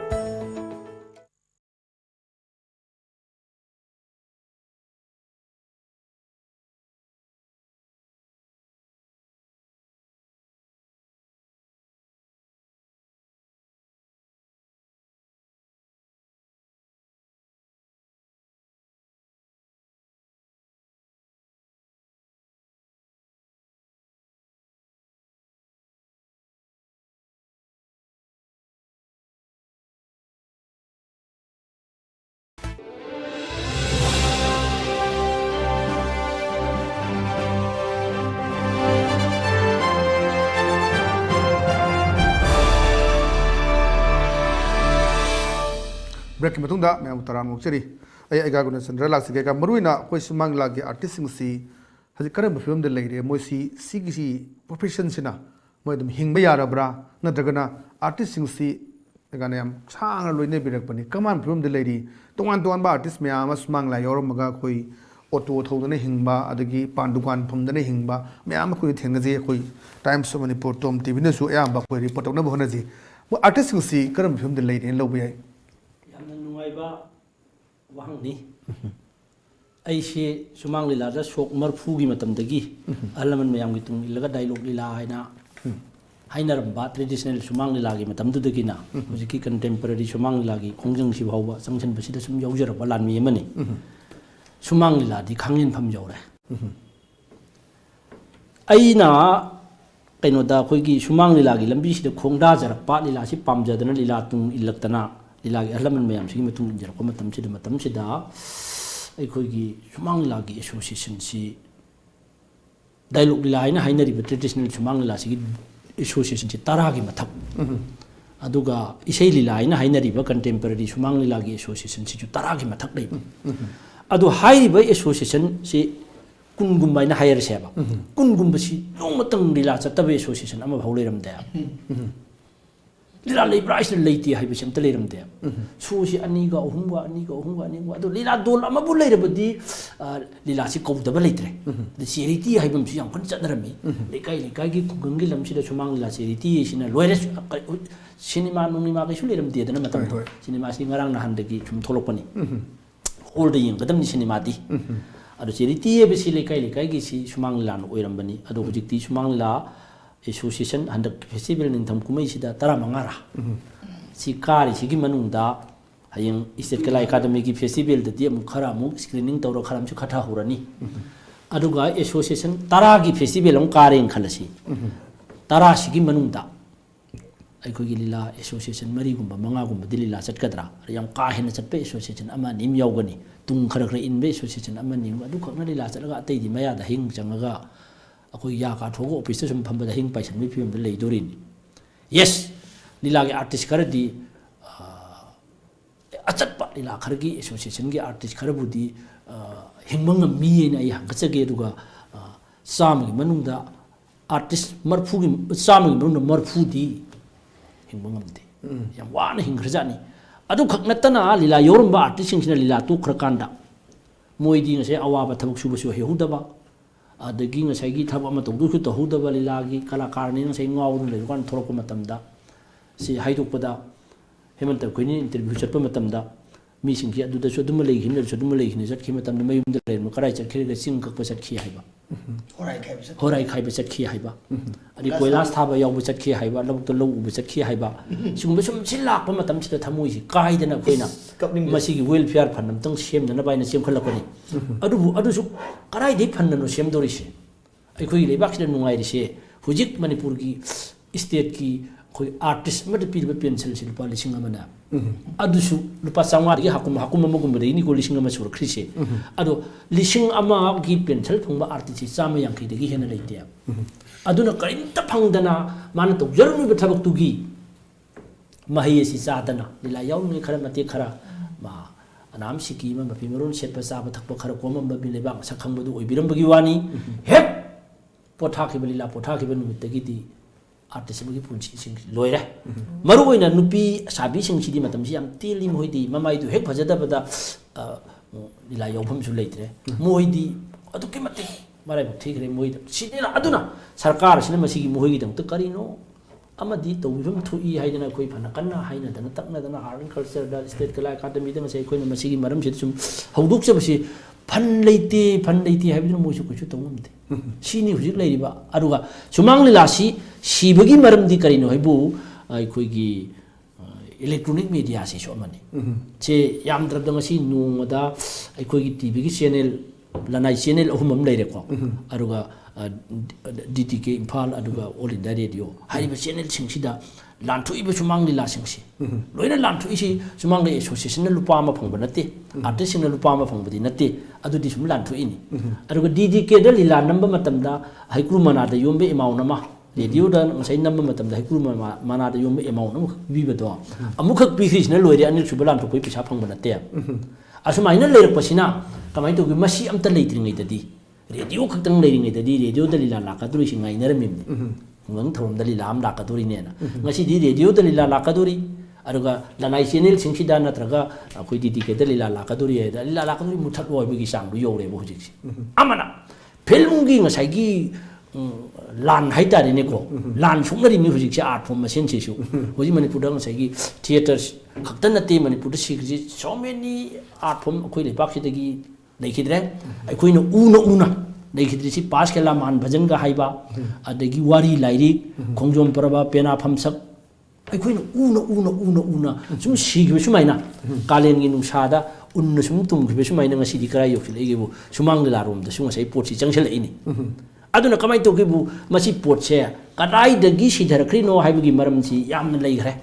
break ki matungda me taram ngokcheri ai ai ga guna chandra lak se ga maruina koi Shumang Leela gi artist sing si haji karam film de leire moi si profession sina moi dum hingba yarabra nadragana artist sing si ga ne am sang loine birak pani kaman film de leiri tongan ba artist me ama Shumang Leela yorom ga koi auto thodane hingba adagi pandukan phumdane hingba me ama koi thengaje koi Times of Manipur TOMTV ne su ayam ba koi report na bhona ji artist sing si karam film de leire lo bai yamna nungai ba wang ni ai she Shumang Leela da sok marfu gi matam dagi alaman mayam gi tung ilaga dialogue lila haina hainaram ba traditional Shumang Leela gi matam du dagi na hojiki contemporary Shumang Leela gi khongjang si bhawa sangchan basi da sum yaujara ba lan mi amani Shumang Leela di khangin pham jawre aina kaino da khoi gi Shumang Leela gi lambi si da khongda jarak pa Leela si pamjadana Leela tung ilaktana Leela gi alaman mayam si matung jar ko matam si da ꯑꯩꯈꯣꯏꯒꯤ Shumang Leela ꯒꯤ ꯑꯦꯁꯣꯁꯤꯌꯦꯁꯟꯁꯤ ꯗꯥꯏꯂꯣꯛ ꯂꯤꯂꯥ ꯍꯥꯏꯅ ꯍꯥꯏꯅꯔꯤꯕ ꯇ꯭ꯔꯦꯗꯤꯁꯅꯦꯜ Shumang Leela ꯁꯤꯒꯤ ꯑꯦꯁꯣꯁꯤꯌꯦꯁꯟꯁꯤ 10ꯒꯤ ꯃꯊꯛ ꯑꯗꯨꯒ ꯏꯁꯩ ꯂꯤꯂꯥ ꯍꯥꯏꯅ ꯍꯥꯏꯅꯔꯤꯕ ꯀꯟꯇꯦꯝꯄꯔꯔꯤ Shumang Leela ꯒꯤ ꯑꯦꯁꯣꯁꯤꯌꯦꯁꯟꯁꯤꯁꯨ 10ꯒꯤ ꯃꯊꯛ ꯂꯩꯕ ꯑꯗꯨ ꯍꯥꯏꯔꯤꯕ ꯑꯦꯁꯣꯁꯤꯌꯦꯁꯟꯁꯤ ꯀꯨꯟꯒꯨꯝꯕ ꯍꯥꯏꯅ ꯍꯥꯏꯔꯁꯦꯕ ꯀꯨꯟꯒꯨꯝꯕꯁꯤ ꯅꯣꯡꯃꯇꯪ ꯂꯤꯂꯥ ꯆꯠꯇꯕ ꯑꯦꯁꯣꯁꯤꯌꯦꯁꯟ ꯑꯃꯐꯥꯎ ꯂꯩꯔꯝꯗꯦ Leela leibra isna leiti haibasi amta leiramde susi aniga ohumga adu Leela dol amabu leirabadi Leela si kaudaba leitre the charity haibam si yam kan chadarami lekai gi kungi lamsi da Shumang Leela charity sina loire cinema nungima kai su leiramde dana matam cinema si ngarang na handagi chum tholokpani hol de yeng gadam ni cinema di adu charity e besi lekai gi si Shumang Leela no oirambani adu hojikti Shumang Leela association handak festival ningtham kumai sida 15 ra si kari sigi manungda hayeng state kala academy ki festival da dia mukhara mu screening tawra kharam chu khatha hurani aduga association 10 gi festival am kareng khalasi 10 sigi manungda ai ko gi Leela association mari gumba manga gumba Leela chatkadra yam ka hena chatpe association ama nim yaugani tung khara khara inbe association ama nim adu khakna Leela chatlaga atei di maya da hing changaga akoi ya ka thogo office sum phamba da hing paisan mi phim da lei dorin yes Leela ge artist khara di achatpa Leela khar gi association ge artist khara budi hingmang mi na ya gachage duga sam gi manung da artist marfu gi sam gi manung da marfu di hingmang amde yam wana hing khajani adu khaknatana Leela yorum ba artist sing sina Leela tu khra kanda moi di ngase awa ba thabuk su bu su he hudaba adagi ngasai gi thab ama tawdu khu tahudaba Leela gi kalakar ni ngasai ngawdu le kan thorok matamda si haidukpada hemanta koini interview chatpa matamda mi singki adu da chodum lei hin chodum lei hin chat khi matamda mayum da le karai chat khire sing kakpa chat khi haiba horai khai ba chat khi haiba ani koilas thaba yaw bu chat khi haiba lobuk to low bu chat khi haiba singba sum silak pa matam chita thamui si kaidana koina masi gi welfare fund namtang sem na baina sem khalakani adu su karai de fund no sem dori se ai khoi lebak sida nungai ri se hujik Manipur gi state ki khoi artist mad pilba pencil sil pa lising amana adu su lupa sangwar gi hakum amagum de ni ko lising ama sur khrise adu lising ama gi pencil thungba artist chama yang ki de gi hena leite aduna karinta phangdana mana to jarnu be thabak tu gi mahi si sadana Leela yaw ni khara mate khara ma anam siki ma mapi maron set pa sa ba thakpa khara komam ba bi lebak sakhang badu oibiram bagi wani hep potha ki Leela potha ki banu tagi di artist bagi punchi sing loira maru oina nupi sabi sing sidi matam si am tili moidi mamai du hek phajada bada Leela yaw pham su leitre moidi adu ki mate marai bak thik re moid sidina aduna sarkar sina masigi mohi gi dang to karino amadi tawibam thui haidana koi phana kanna haina dana takna dana art and culture da state kala academy da masai koi na masigi maram se sum hauduk se basi phan leite haibina moisu kuchu tawumde sini hujik leiriba aruga Shumang Leela si bagi maram di karino haibu ai koi gi electronic media se so mani che yam drab da ngasi nungada ai koi gi tv gi channel lanai channel ahumam leire ko aruga DTK Impal aduga All India Radio hariba channel singsida lantu iba Shumang Leela singsi loina lantu isi Shumang Leela association na lupa ma phangba nate artist sing na lupa ma phangbadi nate adudi sum lantu ini aduga DTK da Leela namba matamda haikru mana da yombe imau nama ꯔꯦꯗꯤꯑꯣꯗ ꯉꯁꯥꯏ ꯅꯝꯕ ꯃꯇꯝꯗ ꯍꯩꯀ꯭ꯔꯨ ꯃꯅꯥꯗ ꯌꯣꯟꯕ ꯑꯦꯃꯥꯎꯟ ꯑꯃꯈꯛ ꯄꯤꯕꯗꯣ ꯑꯃꯨꯛꯈꯛ ꯄꯤꯈ꯭ꯔꯤꯁꯤꯅ ꯂꯣꯏꯔꯦ ꯑꯅꯤꯔꯛꯁꯨꯕ ꯂꯥꯟꯊꯣꯛꯄꯒꯤ ꯄꯩꯁꯥ ꯐꯪꯕ ꯅꯠꯇꯦ ꯑꯁꯨꯃꯥꯏꯅ ꯂꯩꯔꯛꯄꯁꯤꯅ ꯀꯃꯥꯏꯅ ꯇꯧꯒꯦ ꯃꯁꯤ ꯑꯝꯇ ꯂꯩꯇ꯭ꯔꯤꯉꯩꯗꯗꯤ ꯔꯦꯗꯤꯑꯣ ꯈꯛꯇꯪ ꯂꯩꯔꯤꯉꯩꯗꯗꯤ ꯔꯦꯗꯤꯑꯣꯗ ꯂꯤꯂꯥ ꯂꯥꯛꯀꯗꯣꯔꯤꯁꯤ ꯉꯥꯏꯅꯔꯝꯃꯤꯕꯅꯤ ꯈꯨꯡꯒꯪ ꯊꯧꯔꯝꯗ ꯂꯤꯂꯥ ꯑꯃ ꯂꯥꯛꯀꯗꯣꯔꯤꯅꯦꯅ ꯉꯁꯤꯗꯤ ꯔꯦꯗꯤꯑꯣꯗ ꯂꯤꯂꯥ ꯂꯥꯛꯀꯗꯣꯔꯤ ꯑꯗꯨꯒ ꯂꯅꯥꯏ ꯆꯦꯅꯦꯜꯁꯤꯡꯁꯤꯗ ꯅꯠꯇ꯭ꯔꯒ ꯑꯩꯈꯣꯏ ꯗꯤꯗꯤꯀꯦꯗ ꯂꯤꯂꯥ ꯂꯥꯛꯀꯗꯣꯔꯤ ꯍꯥꯏꯗ ꯂꯤꯂꯥ ꯂꯥꯛꯀꯗꯣꯔꯤ ꯃꯨꯊꯠꯂꯣ ꯍꯥꯏꯕꯒꯤ ꯆꯥꯡꯗꯨ ꯌꯧꯔꯦꯕ ꯍꯧꯖꯤꯛꯁꯦ ꯑꯃꯅ ꯐꯤल्मꯒꯤ ꯉꯁꯥꯏꯒꯤ ꯂꯥꯟ ꯍꯥꯏꯇꯥꯔꯦꯅꯦꯀꯣ ꯂꯥꯟ ꯁꯣꯛꯅꯔꯤꯕꯅꯤ ꯍꯧꯖꯤꯛꯁꯦ ꯑꯥꯔꯠ ꯐꯣꯔꯝ ꯃꯁꯦꯟꯁꯤꯁꯨ ꯍꯧꯖꯤꯛ ꯃꯅꯤꯄꯨꯔꯗ ꯉꯁꯥꯏꯒꯤ ꯊꯤꯌꯦꯇꯔ ꯈꯛꯇ ꯅꯠꯇꯦ ꯃꯅꯤꯄꯨꯔꯗ ꯁꯤꯈ꯭ꯔꯤꯁꯤ ꯁꯣ ꯃꯦꯅꯤ ꯑꯥꯔꯠ ꯐꯣꯔꯝ ꯑꯩꯈꯣꯏ ꯂꯩꯕꯥꯛꯁꯤꯗꯒꯤ ꯂꯩꯈꯤꯗ꯭ꯔꯦ ꯑꯩꯈꯣꯏꯅ ꯎꯅ ꯂꯩꯈꯤꯗ꯭ꯔꯤꯁꯤ ꯄꯥꯁ ꯀꯦꯂꯥ ꯃꯥꯟ ꯚꯖꯟꯒ ꯍꯥꯏꯕ ꯑꯗꯒꯤ ꯋꯥꯔꯤ ꯂꯥꯏꯔꯤꯛ ꯈꯣꯡꯖꯣꯝ ꯄꯔꯕ ꯄꯦꯅꯥ ꯐꯝꯁꯛ ꯑꯩꯈꯣꯏꯅ ꯎꯅ ꯁꯨꯝ ꯁꯤꯈꯤꯕ ꯁꯨꯃꯥꯏꯅ ꯀꯥꯂꯦꯟꯒꯤ ꯅꯨꯡꯁꯥꯗ ꯎꯟꯅ ꯁꯨꯝ ꯇꯨꯝꯈꯤꯕ ꯁꯨꯃꯥꯏꯅ ꯉꯁꯤꯗꯤ ꯀꯔꯥꯏ ꯌꯧꯁꯤꯜꯂꯛꯏꯒꯦꯕꯨ ꯁꯨꯃꯥꯡ ꯂꯤꯂꯥꯔꯣꯝꯗꯁꯨ ꯉꯁꯥꯏ ꯄꯣꯠꯁꯤ ꯆꯪꯁꯤꯜꯂꯛꯏꯅꯤ ꯑꯗꯨꯅ ꯀꯃꯥꯏꯅ ꯇꯧꯒꯦꯕꯨ ꯃꯁꯤ ꯄꯣꯠꯁꯦ ꯀꯗꯥꯏꯗꯒꯤ ꯁꯤꯙꯔꯛꯈ꯭ꯔꯤꯅꯣ ꯍꯥꯏꯕꯒꯤ ꯃꯔꯝꯁꯤ ꯌꯥꯝꯅ ꯂꯩꯈ꯭ꯔꯦ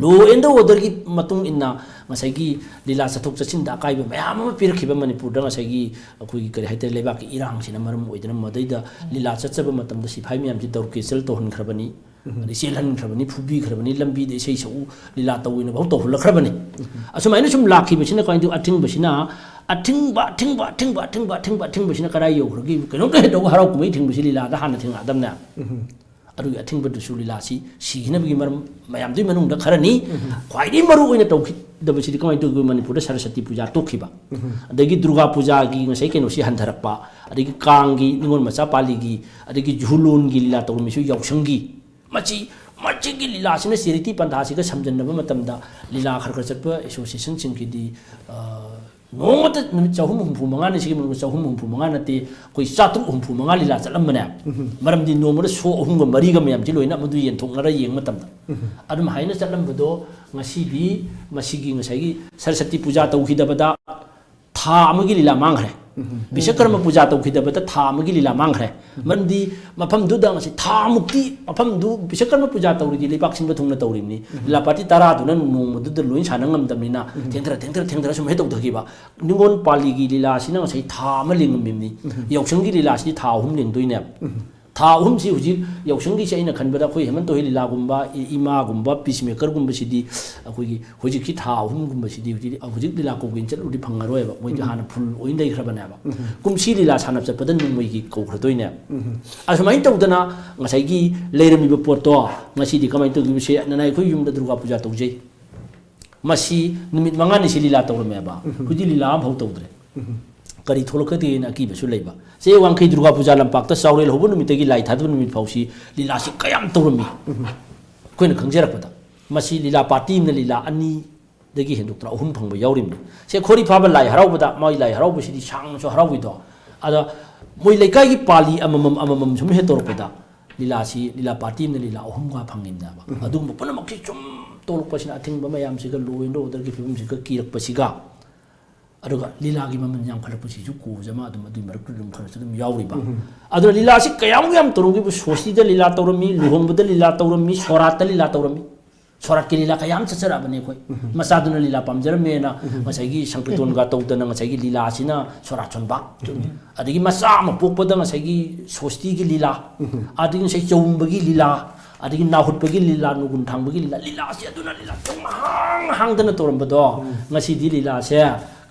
ꯂꯣ ꯑꯦꯟ ꯗ ꯑꯣꯔꯗꯔꯒꯤ ꯃꯇꯨꯡ ꯏꯟꯅ ꯉꯁꯥꯏꯒꯤ ꯂꯤꯂꯥ ꯆꯠꯊꯣꯛ ꯆꯠꯁꯤꯟꯗ ꯑꯀꯥꯏꯕ ꯃꯌꯥꯝ ꯑꯃ ꯄꯤꯔꯛꯈꯤꯕ ꯃꯅꯤꯄꯨꯔꯗ ꯉꯁꯥꯏꯒꯤ ꯑꯩꯈꯣꯏꯒꯤ ꯀꯔꯤ ꯍꯥꯏꯇꯥꯔꯦ ꯂꯩꯕꯥꯛꯀꯤ ꯏꯔꯥꯡꯁꯤꯅ ꯃꯔꯝ ꯑꯣꯏꯗꯅ ꯃꯗꯩꯗ ꯂꯤꯂꯥ ꯆꯠꯆꯕ ꯃꯇꯝꯗ ꯁꯤꯐꯥꯏ ꯃꯌꯥꯝꯁꯤ ꯗꯧꯔꯀꯦꯆꯜ ꯇꯧꯍꯟꯈ꯭ꯔꯕꯅꯤ ꯑꯗꯩ ꯆꯦꯜꯍꯟꯈ꯭ꯔꯕꯅꯤ ꯐꯨꯕꯤꯈ꯭ꯔꯕꯅꯤ ꯂꯝꯕꯤꯗ ꯏꯁꯩ ꯁꯛꯎ ꯂꯤꯂꯥ ꯇꯧꯅꯐꯥꯎ ꯇꯧꯍꯜꯂꯛꯈ꯭ꯔꯕꯅꯤ ꯑꯁꯨꯃꯥꯏꯅ ꯁꯨꯝ ꯂꯥꯛꯈꯤꯕꯁꯤꯅ ꯀꯃꯥꯏꯅ ꯇꯧ ꯑꯊꯤꯡꯕꯁꯤꯅ ꯀꯗꯥꯏ ꯌꯧꯈ꯭ꯔꯒꯦ ꯀꯩꯅꯣꯝꯇ ꯍꯦꯛ ꯍꯔꯥꯎ ꯀꯨꯝꯍꯩ ꯊꯤꯡꯕꯁꯤ ꯂꯤꯂꯥꯗ ꯍꯥꯟꯅ ꯊꯤꯡꯉꯛꯑꯗꯕꯅꯦ ꯑꯗꯨꯒꯤ ꯑꯊꯤꯡꯕꯗꯨꯁꯨ ꯂꯤꯂꯥꯁꯤ ꯁꯤꯈꯤꯅꯕꯒꯤ ꯃꯔꯝ ꯃꯌꯥꯝꯗꯨꯒꯤ ꯃꯅꯨꯡꯗ ꯈꯔꯅꯤ ꯈ꯭ꯋꯥꯏꯗꯒꯤ ꯃꯔꯨ ꯑꯣꯏꯅ ꯇꯧꯈꯤꯗꯕꯁꯤꯗꯤ ꯀꯃꯥꯏꯅ ꯇꯧꯒꯦ ꯃꯅꯤꯄꯨꯔꯗ ꯁꯔꯁꯋꯇꯤ ꯄꯨꯖꯥ ꯇꯣꯛꯈꯤꯕ ꯑꯗꯒꯤ ꯗꯨꯔꯒꯥ ꯄꯨꯖꯥꯒꯤ ꯉꯁꯥꯏ ꯀꯩꯅꯣꯁꯤ ꯍꯟꯊꯔꯛꯄ ꯑꯗꯒꯤ ꯀꯥꯡꯒꯤ ꯅꯤꯉꯣꯜ ꯃꯆꯥ ꯄꯥꯜꯂꯤꯒꯤ ꯑꯗꯒꯤ ꯖꯨꯂꯣꯟꯒꯤ ꯂꯤꯂꯥ ꯇꯧꯔꯝꯃꯤꯁꯨ ꯌꯥꯎꯁꯪꯒꯤ ꯃꯁꯤꯒꯤ ꯂꯤꯂꯥꯁꯤꯅ ꯆꯦꯔꯤꯇꯤ ꯄꯟꯊꯥꯁꯤꯒ ꯁꯝꯖꯟꯅꯕ ꯃꯇꯝꯗ ꯂꯤꯂꯥ ꯈꯔ ꯆꯠꯄ ꯑꯦꯁꯣꯁꯤꯌꯦꯁꯟꯁꯤꯡꯒꯤꯗꯤ ꯅꯣꯡꯃꯗ ꯅꯨꯃꯤꯠ 365 ꯁꯤꯒꯤ ꯃꯅꯨꯡꯗ 365 ꯅꯠꯇꯦ ꯑꯩꯈꯣꯏ 365 ꯂꯤꯂꯥ ꯆꯠꯂꯝꯕꯅꯦ ꯃꯔꯝꯗꯤ ꯅꯣꯡꯃꯗ ꯁꯣ 3ꯒ 4ꯒ ꯃꯌꯥꯝꯁꯤ ꯂꯣꯏꯅ ꯃꯗꯨ ꯌꯦꯟꯊꯣꯛꯅꯔ ꯌꯦꯡꯕ ꯃꯇꯝꯗ ꯑꯗꯨꯝ ꯍꯥꯏꯅ ꯆꯠꯂꯝꯕꯗꯣ ꯉꯁꯤꯗꯤ ꯃꯁꯤꯒꯤ ꯉꯁꯥꯏꯒꯤ ꯁꯔꯁꯋꯇꯤ ꯄꯨꯖꯥ ꯇꯧꯈꯤꯗꯕꯗ ꯊꯥ ꯑꯃꯒꯤ ꯂꯤꯂꯥ ꯃꯥꯡꯈ꯭ꯔꯦ ꯕꯤꯁꯀꯔꯃ ꯄꯨꯖꯥ ꯇꯧꯈꯤꯗꯕꯗ ꯊꯥ ꯑꯃꯒꯤ ꯂꯤꯂꯥ ꯃꯥꯡꯈ꯭ꯔꯦ ꯃꯔꯝꯗꯤ ꯃꯐꯝꯗꯨꯗ ꯉꯁꯤ ꯊꯥꯃꯨꯛꯇꯤ ꯃꯐꯝꯗꯨ ꯕꯤꯁꯀꯔꯃ ꯄꯨꯖꯥ ꯇꯧꯔꯤꯗꯤ ꯂꯩꯕꯥꯛ ꯁꯤꯟꯕ ꯊꯨꯡꯅ ꯇꯧꯔꯤꯕꯅꯤ ꯂꯤꯂꯥ ꯄꯥꯔꯇꯤ 10ꯗꯨꯅ ꯅꯣꯡꯃꯗꯨꯗ ꯂꯣꯏ ꯁꯥꯟꯅ ꯉꯝꯗꯕꯅꯤ나 ꯊꯦꯡꯊꯔ ꯁꯨꯝ ꯍꯦꯛ ꯇꯧꯊꯈꯤꯕ ꯅꯤꯉꯣꯜ ꯄꯥꯜꯂꯤꯒꯤ ꯂꯤꯂꯥꯁꯤꯅ ꯉꯁꯥꯏ ꯊꯥ ꯑꯃ ꯂꯦꯡꯉꯝꯃꯤꯕꯅꯤ ꯌꯥꯎꯁꯪꯒꯤ ꯂꯤꯂꯥꯁꯤꯗꯤ ꯊꯥ 3 ꯂꯦꯡꯗꯣꯏꯅꯦꯕ ꯊꯥ 3ꯁꯤ ꯍꯧꯖꯤꯛ ꯌꯥꯎꯁꯪꯒꯤꯁꯤ ꯑꯩꯅ ꯈꯟꯕꯗ ꯑꯩꯈꯣꯏ ꯍꯦꯃꯟꯇ ꯍꯣꯏ ꯂꯤꯂꯥꯒꯨꯝꯕ ꯏꯃꯥꯒꯨꯝꯕ ꯄꯤꯁꯃꯦꯀꯔꯒꯨꯝꯕꯁꯤꯗꯤ ꯑꯩꯈꯣꯏꯒꯤ ꯍꯧꯖꯤꯛꯀꯤ ꯊꯥ 3ꯒꯨꯝꯕꯁꯤꯗꯤ ꯍꯧꯖꯤꯛ ꯂꯤꯂꯥ ꯀꯧꯒꯦꯅ ꯆꯠꯂꯨꯗꯤ ꯐꯪꯉꯔꯣꯏꯕ ꯃꯣꯏꯗꯤ ꯍꯥꯟꯅ ꯐꯨꯜ ꯑꯣꯏꯅ ꯂꯩꯈ꯭ꯔꯕꯅꯦꯕ ꯀꯨꯝꯁꯤ ꯂꯤꯂꯥ ꯁꯥꯟꯅꯕ ꯆꯠꯄꯗ ꯅꯣꯡꯃꯩꯒꯤ ꯀꯧꯈ꯭ꯔꯗꯣꯏꯅꯦꯕ ꯑꯁꯨꯃꯥꯏꯅ ꯇꯧꯗꯅ ꯉꯁꯥꯏꯒꯤ ꯂꯩꯔꯝꯃꯤꯕ ꯄꯣꯠꯇꯣ ꯉꯁꯤꯗꯤ ꯀꯃꯥꯏꯅ ꯇꯧꯈꯤꯕꯁꯦ ꯅꯅꯥꯏ ꯑꯩꯈꯣꯏ ꯌꯨꯝꯗ ꯗꯨꯔꯒꯥ ꯄꯨꯖꯥ ꯇꯧꯖꯩ ꯃꯁꯤ ꯅꯨꯃꯤꯠ 5ꯅꯤꯁꯤ ꯂꯤꯂꯥ ꯇꯧꯔꯝꯃꯦꯕ ꯍꯧꯖꯤꯛ ꯂꯤꯂꯥ ꯑꯃꯐꯥꯎ ꯇꯧꯗ꯭ꯔꯦ ꯀꯔꯤ ꯊꯣꯛꯂꯛꯀꯗꯦꯅ ꯑꯀꯤꯕꯁꯨ ꯂꯩꯕ ꯆꯦ ꯋꯥꯡꯈꯩ ꯗꯨꯔꯒꯥ ꯄꯨꯖꯥ ꯂꯝꯄꯥꯛꯇ ꯆꯥꯎꯔꯦꯜ ꯍꯧꯕ ꯅꯨꯃꯤꯠꯇꯒꯤ ꯂꯥꯏ ꯊꯥꯗꯕ ꯅꯨꯃꯤꯠ ꯐꯥꯎꯁꯤ ꯂꯤꯂꯥꯁꯤ ꯀꯌꯥꯝ ꯇꯧꯔꯝꯃꯤ ꯑꯩꯈꯣꯏꯅ ꯈꯪꯖꯔꯛꯄꯗ ꯃꯁꯤ ꯂꯤꯂꯥ ꯄꯥꯔꯇꯤ ꯑꯃꯅ ꯂꯤꯂꯥ 2ꯗꯒꯤ ꯍꯦꯟꯗꯣꯛꯇꯅ 3 ꯐꯪꯕ ꯌꯥꯎꯔꯤꯕꯅꯤ ꯁꯦ ꯈꯣꯔꯤ ꯐꯥꯕ ꯂꯥꯏ ꯍꯔꯥꯎꯕꯗ ꯃꯣꯏ ꯂꯥꯏ ꯍꯔꯥꯎꯕꯁꯤꯗꯤ ꯁꯥꯡꯅꯁꯨ ꯍꯔꯥꯎꯏꯗꯣ ꯑꯗ ꯃꯣꯏ ꯂꯩꯀꯥꯏꯒꯤ ꯄꯥꯂꯤ ꯑꯃꯃꯝ ꯁꯨꯝ ꯍꯦꯛ ꯇꯧꯔꯛꯄꯗ ꯂꯤꯂꯥꯁꯤ ꯂꯤꯂꯥ ꯄꯥꯔꯇꯤ ꯑꯃꯅ ꯂꯤꯂꯥ 3ꯒ ꯐꯪꯉꯤꯕꯅꯦꯕ ꯑꯗꯨꯒꯨꯝꯕ ꯄꯨꯝꯅꯃꯛꯁꯤ ꯁꯨꯝ ꯇꯣꯛꯂꯛꯄꯁꯤꯅ ꯑꯊꯤꯡꯕ ꯃꯌꯥꯝꯁꯤꯒ ꯂꯣ ꯑꯦꯟ ꯑꯣꯔꯗꯔꯒꯤ ꯐꯤꯕꯝꯁꯤꯒ ꯀꯤꯔꯛꯄꯁꯤꯒ ꯑꯗꯨꯒ ꯂꯤꯂꯥꯒꯤ ꯃꯃꯜ ꯌꯥꯝꯈꯠꯂꯛꯄꯁꯤꯁꯨ ꯀꯣꯖ ꯑꯃ ꯑꯗꯨꯝ ꯑꯗꯨꯒꯤ ꯃꯔꯛꯇ ꯑꯗꯨꯝ ꯈꯔꯁꯨ ꯑꯗꯨꯝ ꯌꯥꯎꯔꯤꯕ ꯑꯗꯨꯅ ꯂꯤꯂꯥꯁꯤ ꯀꯌꯥꯃꯨꯛ ꯌꯥꯝ ꯇꯧꯔꯝꯈꯤꯕ ꯁꯣꯁꯇꯤꯗ ꯂꯤꯂꯥ ꯇꯧꯔꯝꯃꯤ ꯂꯨꯍꯣꯡꯕꯗ ꯂꯤꯂꯥ ꯇꯧꯔꯝꯃꯤ ꯁꯣꯔꯥꯠꯇ ꯂꯤꯂꯥ ꯇꯧꯔꯝꯃꯤ ꯁꯣꯔꯥꯠꯀꯤ ꯂꯤꯂꯥ ꯀꯌꯥꯝ ꯆꯠꯆꯔꯛꯑꯕꯅꯤ ꯑꯩꯈꯣꯏ ꯃꯆꯥꯗꯨꯅ ꯂꯤꯂꯥ ꯄꯥꯝꯖꯔꯝꯃꯦꯅ ꯉꯁꯥꯏꯒꯤ ꯁꯪꯀ꯭ꯔꯤꯇꯣꯟꯒ ꯇꯧꯗꯅ ꯉꯁꯥꯏꯒꯤ ꯂꯤꯂꯥꯁꯤꯅ ꯁꯣꯔꯥꯠ ꯁꯣꯟꯕ ꯑꯗꯒꯤ ꯃꯆꯥ ꯑꯃ ꯄꯣꯛꯄꯗ ꯉꯁꯥꯏꯒꯤ ꯁꯣꯁꯇꯤꯒꯤ ꯂꯤꯂꯥ ꯑꯗꯒꯤ ꯉꯁꯥꯏ ꯆꯧꯝꯕꯒꯤ ꯂꯤꯂꯥ ꯑꯗꯒꯤ ꯅꯥꯍꯨꯠꯄꯒꯤ ꯂꯤꯂꯥ ꯅꯨꯒꯨꯟ ꯊꯥꯡꯕꯒꯤ ꯂꯤꯂꯥꯁꯤ ꯑꯗꯨꯅ ꯂꯤꯂꯥ ꯍꯥꯡꯗꯅ ꯇꯧꯔꯝꯕꯗꯣ ꯉꯁꯤꯗꯤ ꯂꯤꯂꯥꯁꯦ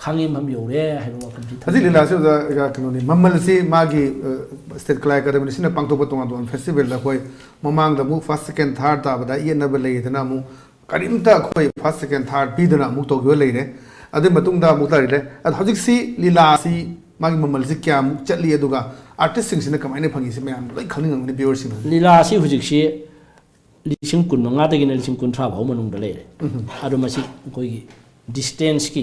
ꯈꯥꯡꯉꯦꯝꯐꯝ ꯌꯧꯔꯦ ꯍꯥꯏꯕ ꯋꯥꯐꯝꯁꯤ ꯍꯧꯖꯤꯛ ꯂꯤꯂꯥꯁꯤꯗ ꯀꯩꯅꯣꯅꯤ ꯃꯃꯜꯁꯤ ꯃꯥꯒꯤ ꯁ꯭ꯇꯦꯠ ꯀꯂꯥ ꯑꯦꯀꯥꯗꯃꯤꯁꯤꯅ ꯄꯥꯡꯊꯣꯛꯄ ꯇꯣꯉꯥꯟ ꯇꯣꯉꯥꯟꯕ ꯐꯦꯁꯇꯤꯚꯦꯜꯗ ꯑꯩꯈꯣꯏ ꯃꯃꯥꯡꯗ ꯑꯃꯨꯛ ꯐꯥꯔꯁ ꯁꯦꯀꯦꯟ ꯊꯥꯔꯠ ꯇꯥꯕꯗ ꯌꯦꯠꯅꯕ ꯂꯩꯗꯅ ꯑꯃꯨꯛ ꯀꯔꯤꯝꯇ ꯑꯩꯈꯣꯏ ꯐꯥꯔꯁ ꯁꯦꯀꯦꯟ ꯊꯥꯔꯠ ꯄꯤꯗꯅ ꯑꯃꯨꯛ ꯇꯧꯈꯤꯕ ꯂꯩꯔꯦ ꯑꯗꯨꯒꯤ ꯃꯇꯨꯡꯗ ꯑꯃꯨꯛ ꯇꯥꯔꯤꯔꯦ ꯑꯗꯣ ꯍꯧꯖꯤꯛꯁꯤ ꯂꯤꯂꯥꯁꯤ ꯃꯥꯒꯤ ꯃꯃꯜꯁꯤ ꯀꯌꯥꯃꯨꯛ ꯆꯠꯂꯤ ꯑꯗꯨꯒ ꯑꯥꯔꯇꯤꯁꯁꯤꯡꯁꯤꯅ ꯀꯃꯥꯏꯅ ꯐꯪꯉꯤꯁꯤ ꯃꯌꯥꯝ ꯂꯣꯏ ꯈꯪꯅꯤꯡꯉꯝꯒꯅꯤ ꯚꯤꯌꯨꯋꯔꯁꯤꯡꯅ ꯂꯤꯂꯥꯁꯤ ꯍꯧꯖꯤꯛꯁꯤ 15,000ꯗꯒꯤꯅ 60,000 ꯐꯥꯎ ꯃꯅꯨꯡꯗ ꯂꯩꯔꯦ ꯑꯗꯣ ꯃꯁꯤ ꯑꯩꯈꯣꯏꯒꯤ ꯗꯤꯁꯇꯦꯟꯁꯀꯤ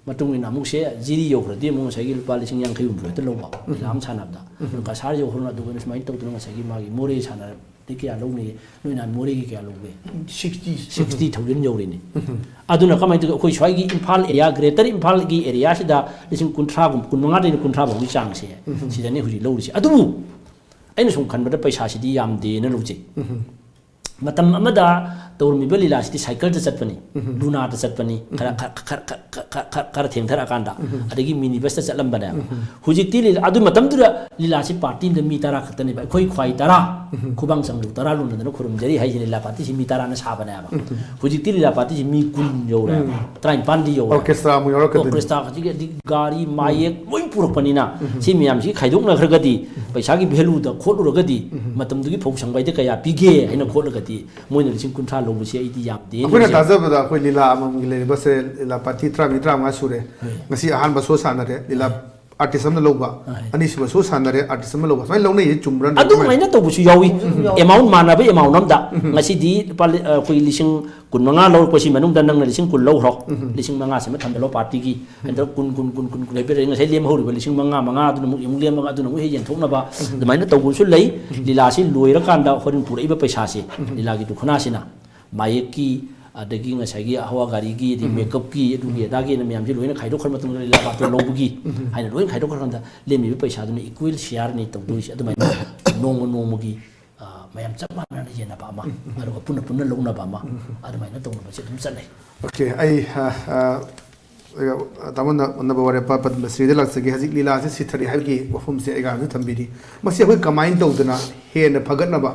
ꯃꯇꯨꯡ ꯏꯟꯅ ꯑꯃꯨꯛꯁꯦ ꯖꯤꯔꯤ ꯌꯧꯈ꯭ꯔꯗꯤ ꯑꯃꯨꯛ ꯉꯁꯥꯏꯒꯤ ꯂꯨꯄꯥ 50,000 ꯍꯦꯛꯇ ꯂꯧꯕ ꯂꯤꯂꯥ ꯑꯃ ꯁꯥꯟꯅꯕꯗ ꯀꯁꯥꯔ ꯌꯧꯈ꯭ꯔꯅ ꯑꯗꯨꯒ ꯁꯨꯃꯥꯏꯅ ꯇꯧꯗꯅ ꯉꯁꯥꯏꯒꯤ ꯃꯥꯒꯤ ꯃꯣꯔꯦ ꯁꯥꯟꯅꯔꯗꯤ ꯀꯌా ꯂꯧꯅꯩ ꯅꯣꯏ ꯅꯍꯥꯟ ꯃꯣꯔꯦꯒꯤ ꯀꯌꯥ ꯂꯧꯒꯦ 60,000 ꯌꯧꯔꯤꯅꯤ ꯑꯗꯨꯅ ꯀꯃꯥꯏꯅ ꯇꯧꯒꯦ ꯑꯩꯈꯣꯏ ꯁ꯭ꯋꯥꯏꯒꯤ ꯏꯝꯐꯥꯜ ꯑꯦꯔꯤꯌꯥ ꯒ꯭ꯔꯦꯇꯔ ꯏꯝꯐꯥꯜꯒꯤ ꯑꯦꯔꯤꯌꯥꯁꯤꯗ 15,000 ꯐꯥꯎꯒꯤ ꯆꯥꯡꯁꯦ ꯁꯤꯗꯅꯤ ꯍꯧꯖꯤꯛ ꯂꯧꯔꯤꯁꯦ ꯑꯗꯨꯕꯨ ꯑꯩꯅ ꯁꯨꯝ ꯈꯟꯕꯗ ꯄꯩꯁꯥꯁꯤꯗꯤ ꯌꯥꯝꯗꯦꯅ ꯂꯧꯖꯩ matam amada tawrmi balila sti cycle ta chatpani luna ta chatpani khara theng thara kanda adagi mini bus ta chatlam bana hujikti lila adu matam dura lila si party de mi tara khatani ba khoi khwai tara khubang sanglu tara luna na khurum jari hai lila party si mi tara na sabana ba hujikti lila party si mi kun yora train pandi yora orchestra mu yora ka orchestra di gari mayek loi purakpani na si miyam si khaidok na khragadi paisa gi value da khotulagadi matam dugi phau sangbai de kaya pige haina khotulagadi moina lising kunthra lobu si ai di yam de akhoi tajabada akhoi lila amam gile base lila party tra ma sure ngasi ahan ba so sanare lila artist amna loba ani siba so sanare artist amna loba sai longne ye chumran adu maina to bu su yawi amount mana ba amount namda ngasi di koi lising kun manga lo ko si manung dan nang lising kun lo ro lising manga se ma tham lo party gi endo kun le pe ngai lem ho ri lising manga adu mu yung lem manga adu mu he yen thok na ba maina to bu su lei lila si loira kan da horin pura iba paisa si lila gi tu khona sina mayek ki adagi ngasagi hawa gari gi di makeup ki edu gi adagi na myam ji loina khaidok khar matung lila ba to lobu gi haina loin khaidok khar da lemi bi paisa du ni equal share ni to du si adu mai nong gi mayam chap ma na yena ba ma aru punna longna ba ma adu mai na to ba se dum sanai okay ai tamana onna ba ware pa pat sri de lak sagi hajik lila se sithari halgi wafum se ega ju thambiri masi hoi kamain to duna he na phagat na ba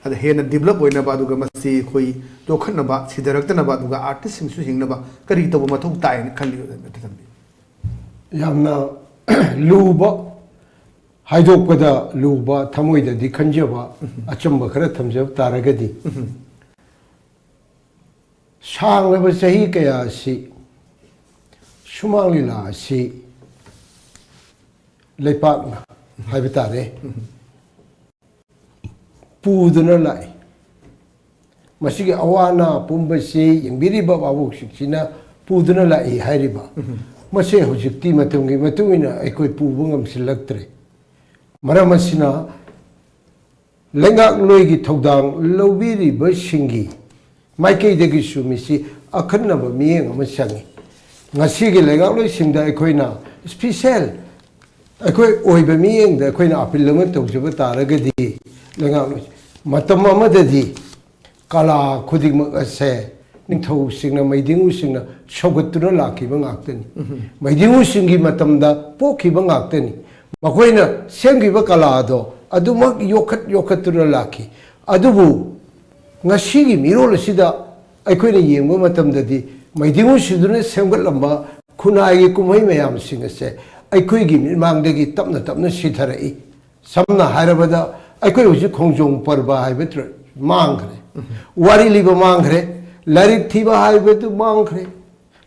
ada he na develop hoina ba duga masi khoi to khan na ba sidarak na ba duga artist sing su hing na ba kari to ba mathau tai khali thambi yamna luba haidokpada luba thamoida di khanjaba achamba khara thamjab taragadi sanglaba sahi kaya si Shumang Leela si leipak na haibitare puduna lai masigi awana pumba si yangbiri ba babu siksina puduna lai hairiba mase hujikti matungi matungina aikoi pubungam silaktre maramasina lengak loigi thodang lobiri ba singi maikei degi sumisi akhanna ba miyeng amasangi ngasi gi lengak loi singda aikoina special aikoi oiba miyeng da aikoina apil lama tawjaba taragadi lengak loi matam amadadi kala khudingmak ase ningthau singna maidingu singna sogatuna lakiba ngaktani maidingu singi matamda pokhiba ngaktani makoina sengiba kala do adumak yokhatuna laki adubu ngasi gi mirol sida aikoina yengba matamdadi maidingu siduna semgatlamba khunai kumai mayam singase aikoi gi mangdagi tapna sitharai samna hairabada aikoi huji khongjong parba haibatra mangre wari liba mangre larik thiba haibatu mangre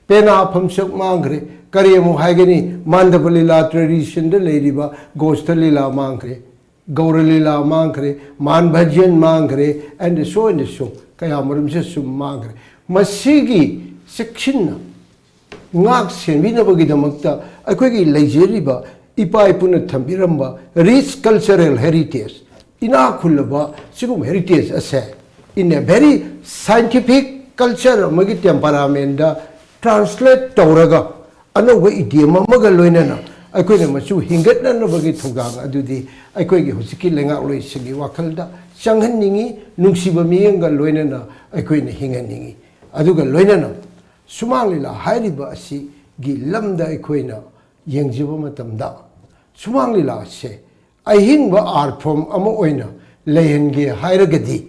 pena phamsak mangre kariamu haigani mandapa lila tradition de leiriba ghost lila mangre gaura lila mangre man bhajan mangre and so kaya marum se sum mangre masigi section ngak senbina bagidamukta akhoi leijeriba ipai puna thambiramba rich cultural heritage ina khulaba sigum heritage ase in a very scientific culture magi temperament da translate tawraga anoba idiom amaga loinana akhoi na machu hingatna na bagi thogang adudi akhoi gi husiki lenga loi singi wakhalda changhan ningi nungsiba miyenga loinana akhoi na hinganingi aduga loinana Shumang Leela hairiba asi gi lamda aikoina yengjiba matamda Shumang Leela se ahingba art form ama oina lehengi hairagadi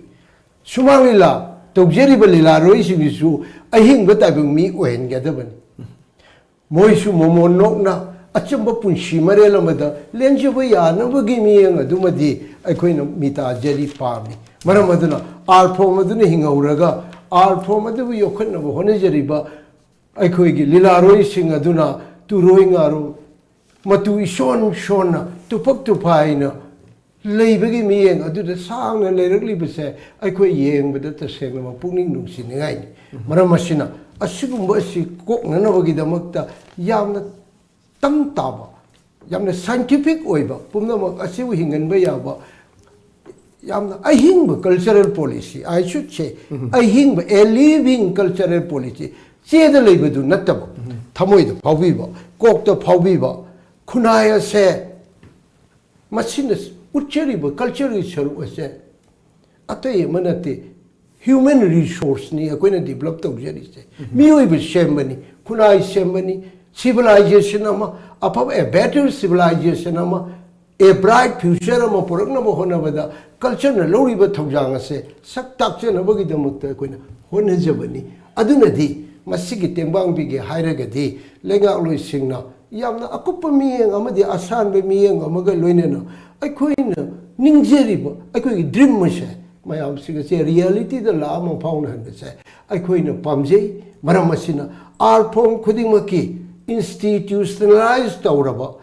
Shumang Leela tawjeriba lila roi singisu ahingba taibang mi ohengadabani moisu momonokna achamba punshi marelamada lenjiba yanabagi miyeng adumadi aikoina mita jeri pami maramaduna art form aduna hingauraga art form adu yokhanna bo honejeriba aikoi gi lilaroi sing aduna turoi ngaro matu shona tupak tupaina leibagi miyeng aduda sangna leirakli bese aikoi yengbada tasengna ma pungning nungsiningai maramasina asigumba asi koknana bagi damakta yamna tangtaba yamna scientific oiba pumnamak asibu hinganba yaba yamna ahingba cultural policy I should say ahingba a living cultural policy cheda leibadu nataba thamoida phaubiba kokta phaubiba khunaya se machine utcheriba cultural saru ase atai manate human resource ni akoina develop tawjari se mioi be shembani kunai shembani civilization ama apab a better civilization ama a bright future ama poragna mo hona bada culture na lori ba thawjang ase sak tak che na bagi damakta akoina hona jabani aduna di masigi tembang bi ge haira ga di lenga loi singna yamna akupa miyeng amadi asan be miyeng amaga loinena akoina ningjeri ba akoi dream ma she mayam siga se reality da la ma fauna han se akoina pamjei maram asina ar phong khuding ma ki institutionalized tawraba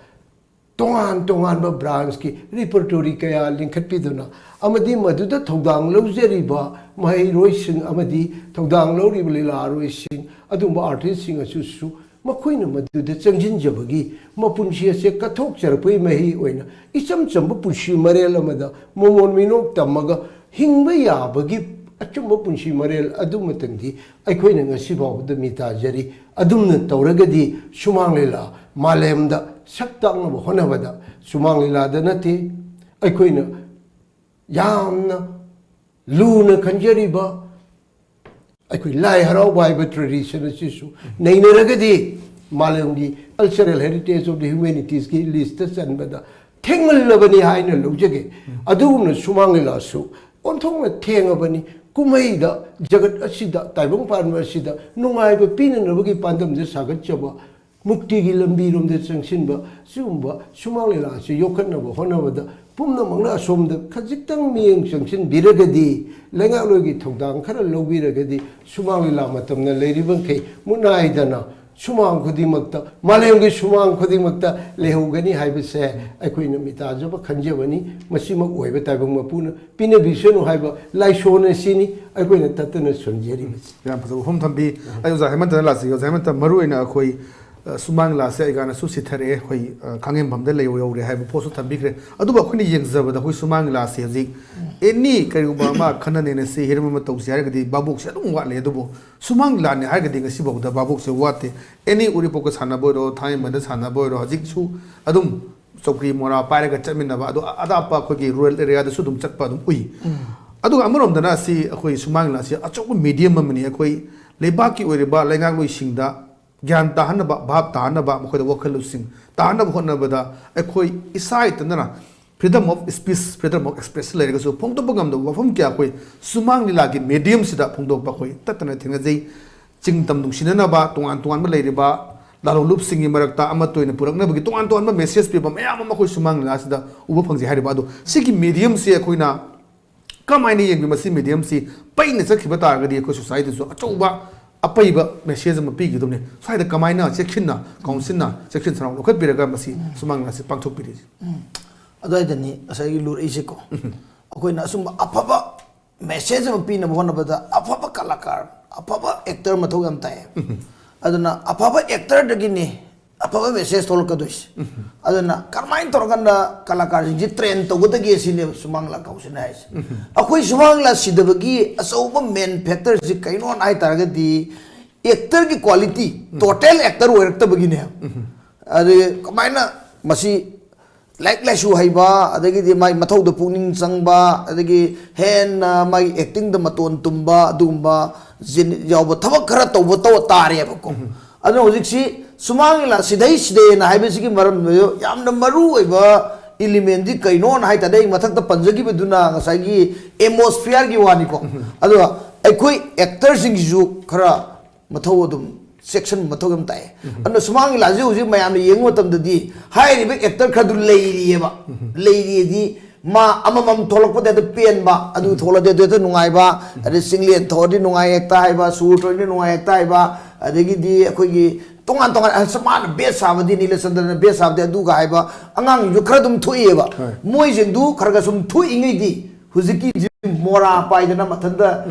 tongan ba branch ki repertory kaya linkhat piduna amadi maduda thodang lojeri ba mai roising amadi thodang lori lila roising adumba artist sing asu su makoina maduda changjin jabagi mapunshi se kathok charpui mahi oina icham chamba punshi marel amada momon minok tamaga hingba yabagi achumba punshi marel adumatangdi aikoina ngasi bawda mitajari adumna tawragadi Shumang Leela malemda saktak na honabada Shumang Leela da nati aikoina yamna luna kanjari ba akoi lai harau bai ba tradition asisu nainaragadi malemdi cultural heritage of the humanities ki list sanbada thengal labani haina lojage aduna Shumang Leela su onthongna thengabani kumai da jagat asida taibong panwa asida nungai ba pinanabagi pandam je sagat chaba mukti gi lambi rom de changsin ba sumba Shumang Leela se yokhatna ba honabada pumna mangna asomda khajitang miyeng changsin biragadi lenga logi thogdang khara lobiragadi Shumang Leela matamna leiribang khei munai dana Shumang khudimakta malemgi Shumang khudimakta lehugani haibase akoina mitajaba khanjabani masimak oiba taibang mapuna pina bisenu haiba laishona sini akoina tatana sonjeri yam phaso hom thambi ayo za hemanta la si za hemanta maru ina khoi Shumang Leela se igana su sithare khoi khangem bhamda lei yore haiba posu thambi kre aduba khuni yengzaba da khoi Shumang Leela se ji eni kariuba ma khanane ne se hirma ma tawsi har gadi babuk se dum wa le dubo Shumang Leela ne har gadi ngasi bawda babuk se wate eni uri poka sana boiro thai manda sana boiro hajik su adum chokri mora paire ga chamina ba adu ada pa khogi rural area da su dum chatpa dum ui adu amorom dana si khoi Shumang Leela si achok medium mani khoi leba ki ori ba lenga loi singda gyan tahan ba bhab tahan ba mokho da wakhal sing tahan ba honna ba da khoi isai tana freedom of speech freedom of expression le ga so phong to bangam do wafam kya khoi Shumang Leela ki medium sida phong do ba khoi tatana thinga jei chingtam dung sinana ba tungan ba leire ba lalo lup singi marakta ama toina purakna bagi tungan ba message pe ba mayam ma khoi Shumang Leela sida uba phangji hari ba do sigi medium se khoina kamaini yeng bi masi medium si paina sakhiba ta ga di khoi society so achuba apaiba message ma pi gi dumne saida kamaina checkhin na council na checkhin sarau lokhat biraga masi Shumang Leela se pangthok piri ꯑꯗꯨꯋꯥꯏꯗꯅꯤ ꯉꯁꯥꯏꯒꯤ ꯂꯨꯔꯛꯏꯁꯦꯀꯣ ꯑꯩꯈꯣꯏꯅ ꯑꯁꯨꯝꯕ ꯑꯐꯕ ꯃꯦꯁꯦꯖ ꯑꯃ ꯄꯤꯅꯕ ꯍꯣꯠꯅꯕꯗ ꯑꯐꯕ ꯀꯂꯥꯀꯥꯔ ꯑꯐꯕ ꯑꯦꯛꯇꯔ ꯃꯊꯧ ꯌꯥꯝ ꯇꯥꯏ ꯑꯗꯨꯅ ꯑꯐꯕ ꯑꯦꯛꯇꯔꯗꯒꯤꯅꯤ ꯑꯐꯕ ꯃꯦꯁꯦꯖ ꯊꯣꯛꯂꯛꯀꯗꯣꯏꯁꯦ ꯑꯗꯨꯅ ꯀꯔꯝꯍꯥꯏꯅ ꯇꯧꯔꯀꯥꯟꯗ ꯀꯂꯥꯀꯥꯔꯁꯤꯡꯁꯤ ꯇ꯭ꯔꯦꯟ ꯇꯧꯒꯗꯒꯦ ꯁꯤꯅꯦꯕ Shumang Leela ꯀꯧꯁꯤꯅ ꯍꯥꯏꯁꯦ ꯑꯩꯈꯣꯏ Shumang Leela ꯁꯤꯗꯕꯒꯤ ꯑꯆꯧꯕ ꯃꯦꯟ ꯐꯦꯛꯇꯔꯁꯤ ꯀꯩꯅꯣ ꯍꯥꯏꯇꯥꯔꯒꯗꯤ ꯑꯦꯛꯇꯔꯒꯤ ꯀ꯭ꯋꯥꯂꯤꯇꯤ ꯇꯣꯇꯦꯜ ꯑꯦꯛꯇꯔ ꯑꯣꯏꯔꯛꯇꯕꯒꯤꯅꯦ ꯑꯗꯨꯒ ꯀꯃꯥꯏꯅ ꯃꯁꯤ ꯂꯥꯏꯛ ꯂꯥꯏꯁꯨ ꯍꯩꯕ ꯑꯗꯒꯤꯗꯤ ꯃꯥꯏ ꯃꯊꯧꯗ ꯄꯨꯛꯅꯤꯡ ꯆꯪꯕ ꯑꯗꯒꯤ ꯍꯦꯟꯅ ꯃꯥꯒꯤ ꯑꯦꯛꯇꯤꯡꯗ ꯃꯇꯣꯟ ꯇꯨꯝꯕ ꯑꯗꯨꯒꯨꯝꯕ ꯌꯥꯎꯕ ꯊꯕꯛ ꯈꯔ ꯇꯧꯕ ꯇꯥꯔꯦꯕꯀꯣ ꯑꯗꯨꯅ ꯍꯧꯖꯤꯛꯁꯤ Shumang Leela ꯁꯤꯗꯩꯅ ꯍꯥꯏꯕꯁꯤꯒꯤ ꯃꯔꯝꯗ ꯌꯥꯝꯅ ꯃꯔꯨ ꯑꯣꯏꯕ ꯏꯂꯤꯃꯦꯟꯗꯤ ꯀꯩꯅꯣꯅ ꯍꯥꯏꯇꯥꯔꯦ ꯑꯩ ꯃꯊꯛꯇ ꯄꯟꯖꯈꯤꯕꯗꯨꯅ ꯉꯁꯥꯏꯒꯤ ꯑꯦꯠꯃꯣꯁꯐꯤꯌꯔꯒꯤ ꯋꯥꯅꯤꯀꯣ ꯑꯗꯨꯒ ꯑꯩꯈꯣꯏ ꯑꯦꯛꯇꯔꯁꯤꯡꯁꯤꯁꯨ ꯈꯔ ꯃꯊꯧ ꯑꯗꯨꯝ section mathau gam tai anna Shumang Leela ji hujik mayam ne yengu tamdadi hairi be actor khadu leiriyeba leiriyedi ma amamam tholokpa de pen ba adu tholade de nungai ba ade singlen thodi nungai ekta haiba sur thodi nungai ekta haiba adegi di akhoi gi tongan saman best sabadi nila sandana best sabadi adu ga haiba angang ju khara dum thuiyeba moi jeng du khara ga sum thui ingai di hujiki mora paidana mathanda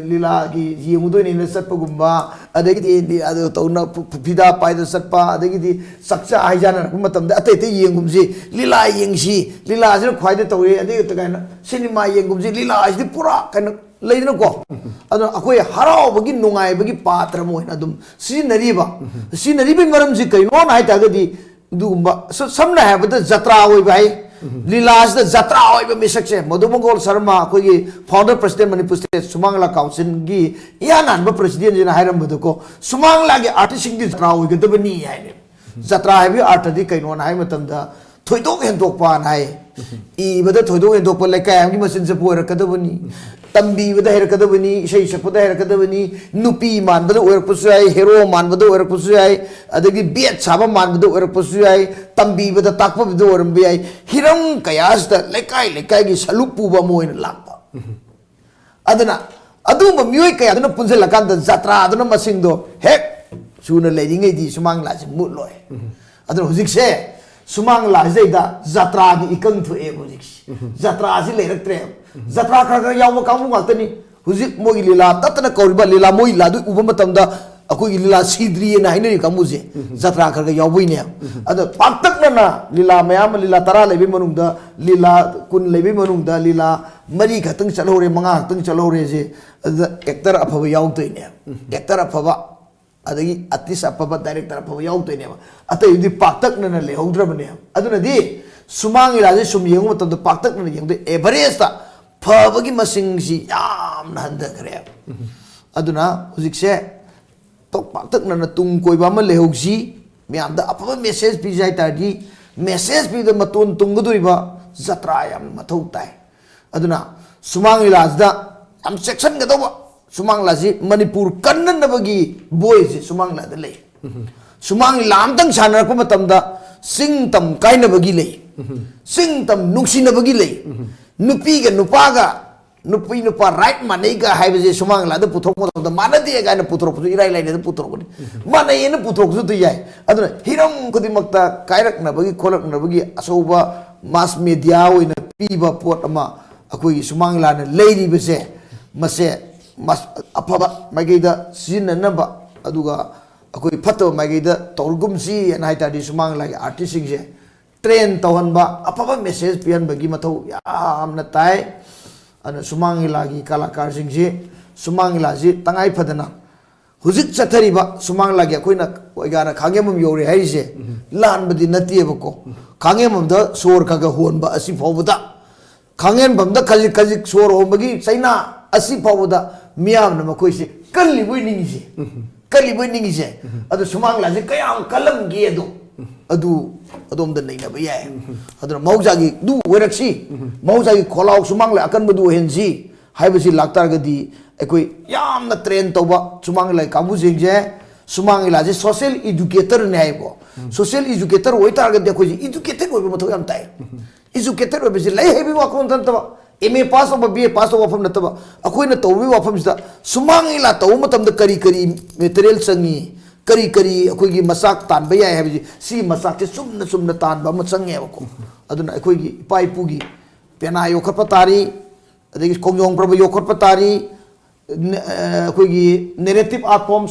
Leela gi yengudo ni satpa gumba adegi adu tawna phida paida satpa adegi sakcha haijana matamda atete yengumji Leela yengsi Leela ajra khwaide tawre adegi takaina cinema yengumji Leela ajdi pura kana leidna ko adu akoi harao bagi nungai bagi patra moina dum sinari maram ji kaino na haita gadi dugumba samna habada jatra oi bai लीला से जत्रा होइबे मिसक से मधुमंगल शर्मा कोई फाउंडर प्रेसिडेंट मणिपुर स्टेट सुमांगला काउंसिल की या नानबा प्रेसिडेंट जिना हायरम बदको सुमांगला के आर्टिस्ट सिंग दी जत्रा होइगदबनी हायने जत्रा हायबे आर्ट दी कैनोन हाय मतमदा थोइदोक हेंदोकपा नाय इबदा थोइदोक हेंदोकपा लेकाय आमगी मसिन से पोरकदबनी तंबी बदा हेरकदबनी इशै सपदा हेरकदबनी नुपी मानबदा ओरकपसु याय हेरो मानबदा ओरकपसु याय अदगी बेट साबा मानबदा ओरकपसु याय तंबी बदा ताकपबदा ओरमबे याय हिरम कयासदा लेकाय लेकाय की सलुक पुबा मोइन लापा अदना अदुम मियोय कया अदना पुंजल लकांद जात्रा अदना मसिंगदो हेक सुना लेरिंगै दी सुमांगला से मुलोय अदना हुजिक से सुमांगला जेदा जात्रा की इकंग थुए हुजिक जात्रा से लेरक्त्रे जात्रा खर याव कामु गातनी हुजिक मोगी लीला ततना कौरिबा लीला मोई लादु उबा मतमदा अखोई लीला सीद्री ना हाइनरी कामुजे जात्रा खर यावइने अद पाक्तकना लीला मयाम लीला तरा लेबे मनुंगदा लीला कुन लेबे मनुंगदा लीला मरी खतंग चलोरे मंगा खतंग चलोरे जे actor अफबा यावतइने actor अफबा अदगी artist अफबा director अफबा यावतइने अतयदि पाक्तकना लेहौद्रबने अदुनदि Sumang लीला सुम येंगो मतमदा पाक्तकना येंगदे एवरेज ता फबगी मसिंगसी याम हंदखरे अदुना हुजिकसे तो पाक्तकना तुंग कोइबा म लेहौसी म्यामदा अफबा मेसेज पिजाय तादि मेसेज पिद मतोन तुंगदुरिबा जत्रा याम मथौ ताय अदुना सुमांग लीलादा याम सेक्शन गदोबा सुमांग लासी मणिपुर कन्ननबगी बोयसे सुमांग लादा ले सुमांग लीला अमतंग सानरप मतमदा सिंगतम काइनबगी ले सिंगतम नुक्सिनबगी ले नुपी के नुपागा नुपी नुपा राइट मानेगा हाइबजे सुमांग लादा पुथोक मतमदा मानदे गायना पुथोक पुथो इराय लाइने पुथोक माने ने पुथोक सु तुयाय अदुना हिरम खुदिमक्ता कायरकनबगी खोलकनबगी असौबा मास मीडिया ओइना पीबा पोट अमा अखोई सुमांग लाना लेरिबसे मसे मस अफबा माइगैदा सिननबा अदुगा अखोई फतो माइगैदा तौरगुमसी एनाइतादि सुमांग लागे आर्टिस्ट सिंगसे ट्रेन तौहनबा अफबा मेसेज पियनबगी मथौ यामना ताय अन सुमांग लीलागी कलाकार सिंगसे सुमांग लीलाजी तंगाई फदना हुजिक चथरिबा सुमांग लागे अखोइना ओइगाना खांगेमम योरे हाइसे लानबदि नतियबको खांगेममदा सोर खगा होनबा असि फौबदा खांगेनबमदा खजिक खजिक सोर होमबगी सैना असि फौबदा मियामना मखोइसे कल्लिबोय निंगिसे अदु सुमांग लीलाजी कयाम कलमगे अदु अदोमदा नैनबा याय अदुना मौजागी दु वेरक्सी मौजागी खोलाव सुमांग लीला अकनबदु हेनसी हाइबसी लाक्तारगदी अखोई यामना ट्रेन तौबा सुमांग लीला काबुजिंगजे सुमांग लीलाजी सोशल एजुकेटर ने हाइबो सोशल एजुकेटर ओइतारगदी अखोई एजुकेटेड ओइबा मथौ याम ताय एजुकेटेड ओइबसी लै हेबी वाकोन तंतबा एमए पास ऑफ बीए पास ऑफ वफम नतबा अखोइना तौबी वफमसिदा सुमांग लीला तौ मतमदा करी करी मटेरियल संगी करी करी अखोइगी मसाक तानबा याय हाइबजी सी मसाक से सुमना सुमना तानबा म संगेबको अदुना अखोइगी पाइपुगी पेना योखप तारी अदगी कोंगयोंग प्रभ योखप तारी अखोइगी नैरेटिव आर्ट फॉर्म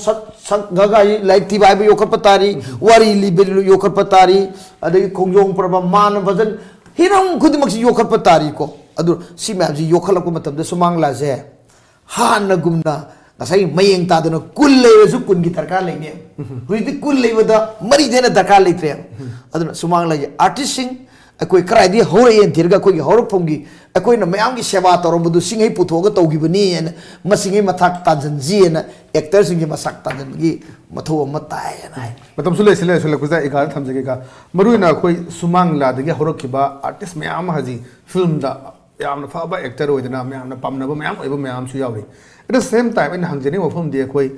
संगगाई लाइक तिबाइब योखप तारी वारी लिबेल योखप तारी अदगी कोंगयोंग प्रभ मान भजन हिरम खुदिमक्सी योखप तारी को अदु सी मैमजी योखलप मतमदा Sumang लीलाजे हानगुमना ngasai mayeng tadana kul lesu kun gi dharkar leine huiti kul leibada mari dena dharkar leitre aduna sumang lagi artist sing akoi krai di hore yen thirga koi hor phomgi akoi na mayam gi seva torobudu singai puthoga tawgibani en masingai mathak tanjanji en actor sing gi masak tanjan gi matho matai na matam sule sile sule kuza igar thamjage ka maruina koi sumang la dagi horokiba artist mayam haji film da yamna faba actor oidana mayamna pamnaba mayam oiba mayam su yauri at the same time in hangjani wafam de koi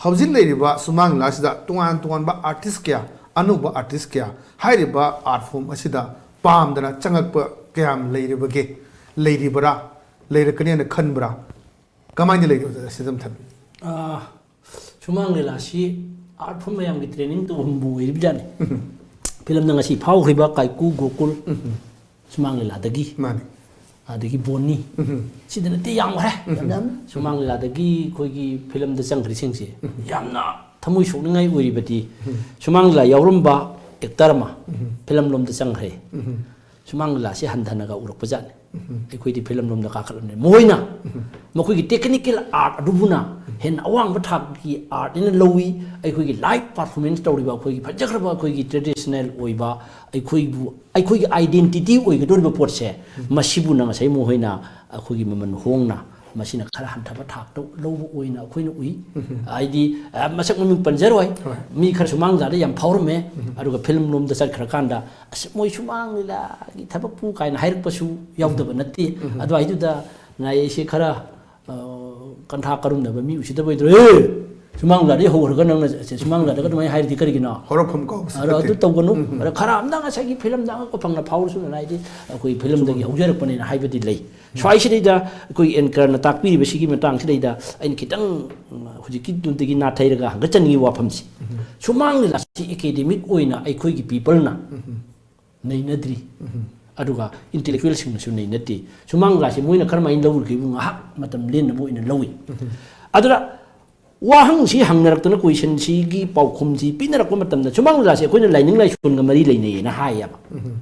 haujin leiriba sumang la sida tungan ba artist kya anuba artist kya hairiba art form asida pamdana changakpa kyam leiribage leiribara leirakani na khanbra kamai leiribada sidam tham Shumang Leela si art form mayam gi training tu humbu iribjani film na ngasi phau khiba kaiku gokul Shumang Leela dagi mani adagi boni sidana ti yang hare yam Shumang Leela dagi khoigi film da changri singse yamna thamui sokningai uribati Shumang Leela yaurumba actor ma film lom da changhre Shumang Leela si handhana ga urak pajane ꯑꯩꯈꯣꯏꯗꯤ ꯐꯤꯂꯝ ꯂꯣꯝꯗ ꯀꯥꯈꯠꯂꯝꯅꯦ ꯃꯣꯏꯅ ꯃꯈꯣꯏꯒꯤ ꯇꯦꯛꯅꯤꯀꯦꯜ ꯑꯥꯔꯠ ꯑꯗꯨꯕꯨꯅ ꯍꯦꯟꯅ ꯑꯋꯥꯡꯕ ꯊꯥꯛꯀꯤ ꯑꯥꯔꯠꯅ ꯂꯧꯋꯤ ꯑꯩꯈꯣꯏꯒꯤ ꯂꯥꯏꯚ ꯄꯔꯐꯣꯔꯃꯦꯟꯁ ꯇꯧꯔꯤꯕ ꯑꯩꯈꯣꯏꯒꯤ ꯐꯖꯈ꯭ꯔꯕ ꯑꯩꯈꯣꯏꯒꯤ ꯇ꯭ꯔꯦꯗꯤꯁꯅꯦꯜ ꯑꯣꯏꯕ ꯑꯩꯈꯣꯏꯒꯤ ꯑꯥꯏꯗꯦꯟꯇꯤꯇꯤ ꯑꯣꯏꯒꯗꯧꯔꯤꯕ ꯄꯣꯠꯁꯦ ꯃꯁꯤꯕꯨꯅ ꯉꯁꯥꯏ ꯃꯈꯣꯏꯅ ꯑꯩꯈꯣꯏꯒꯤ ꯃꯃꯜ ꯍꯣꯡꯅ ꯃꯁꯤꯅ ꯈꯔ ꯍꯟꯊꯕ ꯊꯥꯛꯇ ꯂꯧꯕ ꯑꯣꯏꯅ ꯑꯩꯈꯣꯏꯅ ꯎꯏ ꯍꯥꯏꯗꯤ ꯃꯁꯛ ꯃꯃꯤꯡ ꯄꯟꯖꯔꯣꯏ ꯃꯤ ꯈꯔ ꯁꯨꯃꯥꯡ ꯂꯤꯂꯥꯗ ꯌꯥꯝ ꯐꯥꯎꯔꯝꯃꯦ ꯑꯗꯨꯒ ꯐꯤꯂꯝ ꯂꯣꯝꯗ ꯆꯠꯈ꯭ꯔꯀꯥꯟꯗ ꯑꯁ ꯃꯣꯏ ꯁꯨꯃꯥꯡ ꯂꯤꯂꯥꯒꯤ ꯊꯕꯛꯄꯨ ꯀꯥꯏꯅ ꯍꯥꯏꯔꯛꯄꯁꯨ ꯌꯥꯎꯗꯕ ꯅꯠꯇꯦ ꯑꯗꯨꯋꯥꯏꯗꯨꯗ ꯉꯥꯏꯁꯦ ꯈꯔ ꯀꯟꯊꯥ ꯀꯔꯨꯝꯅꯕ ꯃꯤ ꯎꯁꯤꯗꯕ ꯑꯣꯏꯗ꯭ꯔꯣ ꯁꯨꯃꯥꯡ ꯂꯤꯂꯥꯗꯒꯤ ꯍꯧꯔꯒ ꯅꯪꯅ ꯁꯨꯃꯥꯡ ꯂꯤꯂꯥꯗꯒ ꯑꯗꯨꯃꯥꯏꯅ ꯍꯥꯏꯔꯗꯤ ꯀꯔꯤꯒꯤꯅꯣ ꯍꯧꯔꯛꯐꯝ ꯀꯧꯕꯁꯨ ꯑꯗꯨ ꯇꯧꯒꯅꯨ ꯈꯔ ꯑꯃꯅ ꯉꯁꯥꯏꯒꯤ ꯐꯤꯂꯝꯗ ꯑꯉꯛꯄ ꯐꯪꯅ ꯐꯥꯎꯔꯁꯨ ꯍꯥꯏꯗꯤ ꯑꯩꯈꯣꯏ ꯐꯤꯂꯝꯗꯒꯤ ꯍꯧꯖꯔꯛꯄꯅꯦꯅ ꯍꯥꯏꯕꯗꯤ ꯂꯩ ꯁ꯭ꯋꯥꯏꯁꯤꯗꯩꯗ ꯑꯩꯈꯣꯏ ꯑꯦꯟꯀꯔꯅ ꯇꯥꯛꯄꯤꯔꯤꯕꯁꯤꯒꯤ ꯃꯇꯥꯡꯁꯤꯗꯩꯗ ꯑꯩꯅ ꯈꯤꯇꯪ ꯍꯧꯖꯤꯛꯀꯤꯗꯨꯗꯒꯤ ꯅꯥꯊꯩꯔꯒ ꯍꯪꯒꯠꯆꯅꯤꯡꯉꯤ ꯋꯥꯐꯝꯁꯤ ꯁꯨꯃꯥꯡ ꯂꯤꯂꯥꯁꯤ ꯑꯦꯀꯥꯗꯦꯃꯤꯛ ꯑꯣꯏꯅ ꯑꯩꯈꯣꯏꯒꯤ ꯄꯤꯄꯜꯅ ꯅꯩꯅꯗ꯭ꯔꯤ ꯑꯗꯨꯒ ꯏꯟꯇꯦꯂꯦꯛꯆꯨꯋꯦꯜꯁꯤꯡꯅꯁꯨ ꯅꯩꯅꯗꯦ ꯁꯨꯃꯥꯡ ꯂꯤꯂꯥꯁꯤ ꯃꯣꯏꯅ ꯀꯔꯝꯍꯥꯏꯅ ꯂꯧꯔꯤꯈꯤꯕ ꯉꯥꯏꯍꯥꯛ ꯃꯇꯝ ꯂꯦꯟꯅꯕ ꯑꯣꯏꯅ ꯂꯧꯏ ꯑꯗꯨꯅ ꯋꯥꯍꯪꯁꯤ ꯍꯪꯅꯔꯛꯇꯅ ꯀꯣꯏꯁꯟꯁꯤꯒꯤ ꯄꯥꯎꯈꯨꯝꯁꯤ ꯄꯤꯅꯔꯛꯄ ꯃꯇꯝꯗ ꯁꯨꯃꯥꯡ ꯂꯤꯂꯥꯁꯤ ꯑꯩꯈꯣꯏꯅ ꯂꯥꯏꯅꯤꯡ ꯂꯥꯏꯁꯣꯟꯒ ꯃꯔꯤ ꯂꯩꯅꯩꯌꯦꯅ ꯍꯥꯏꯌꯦꯕ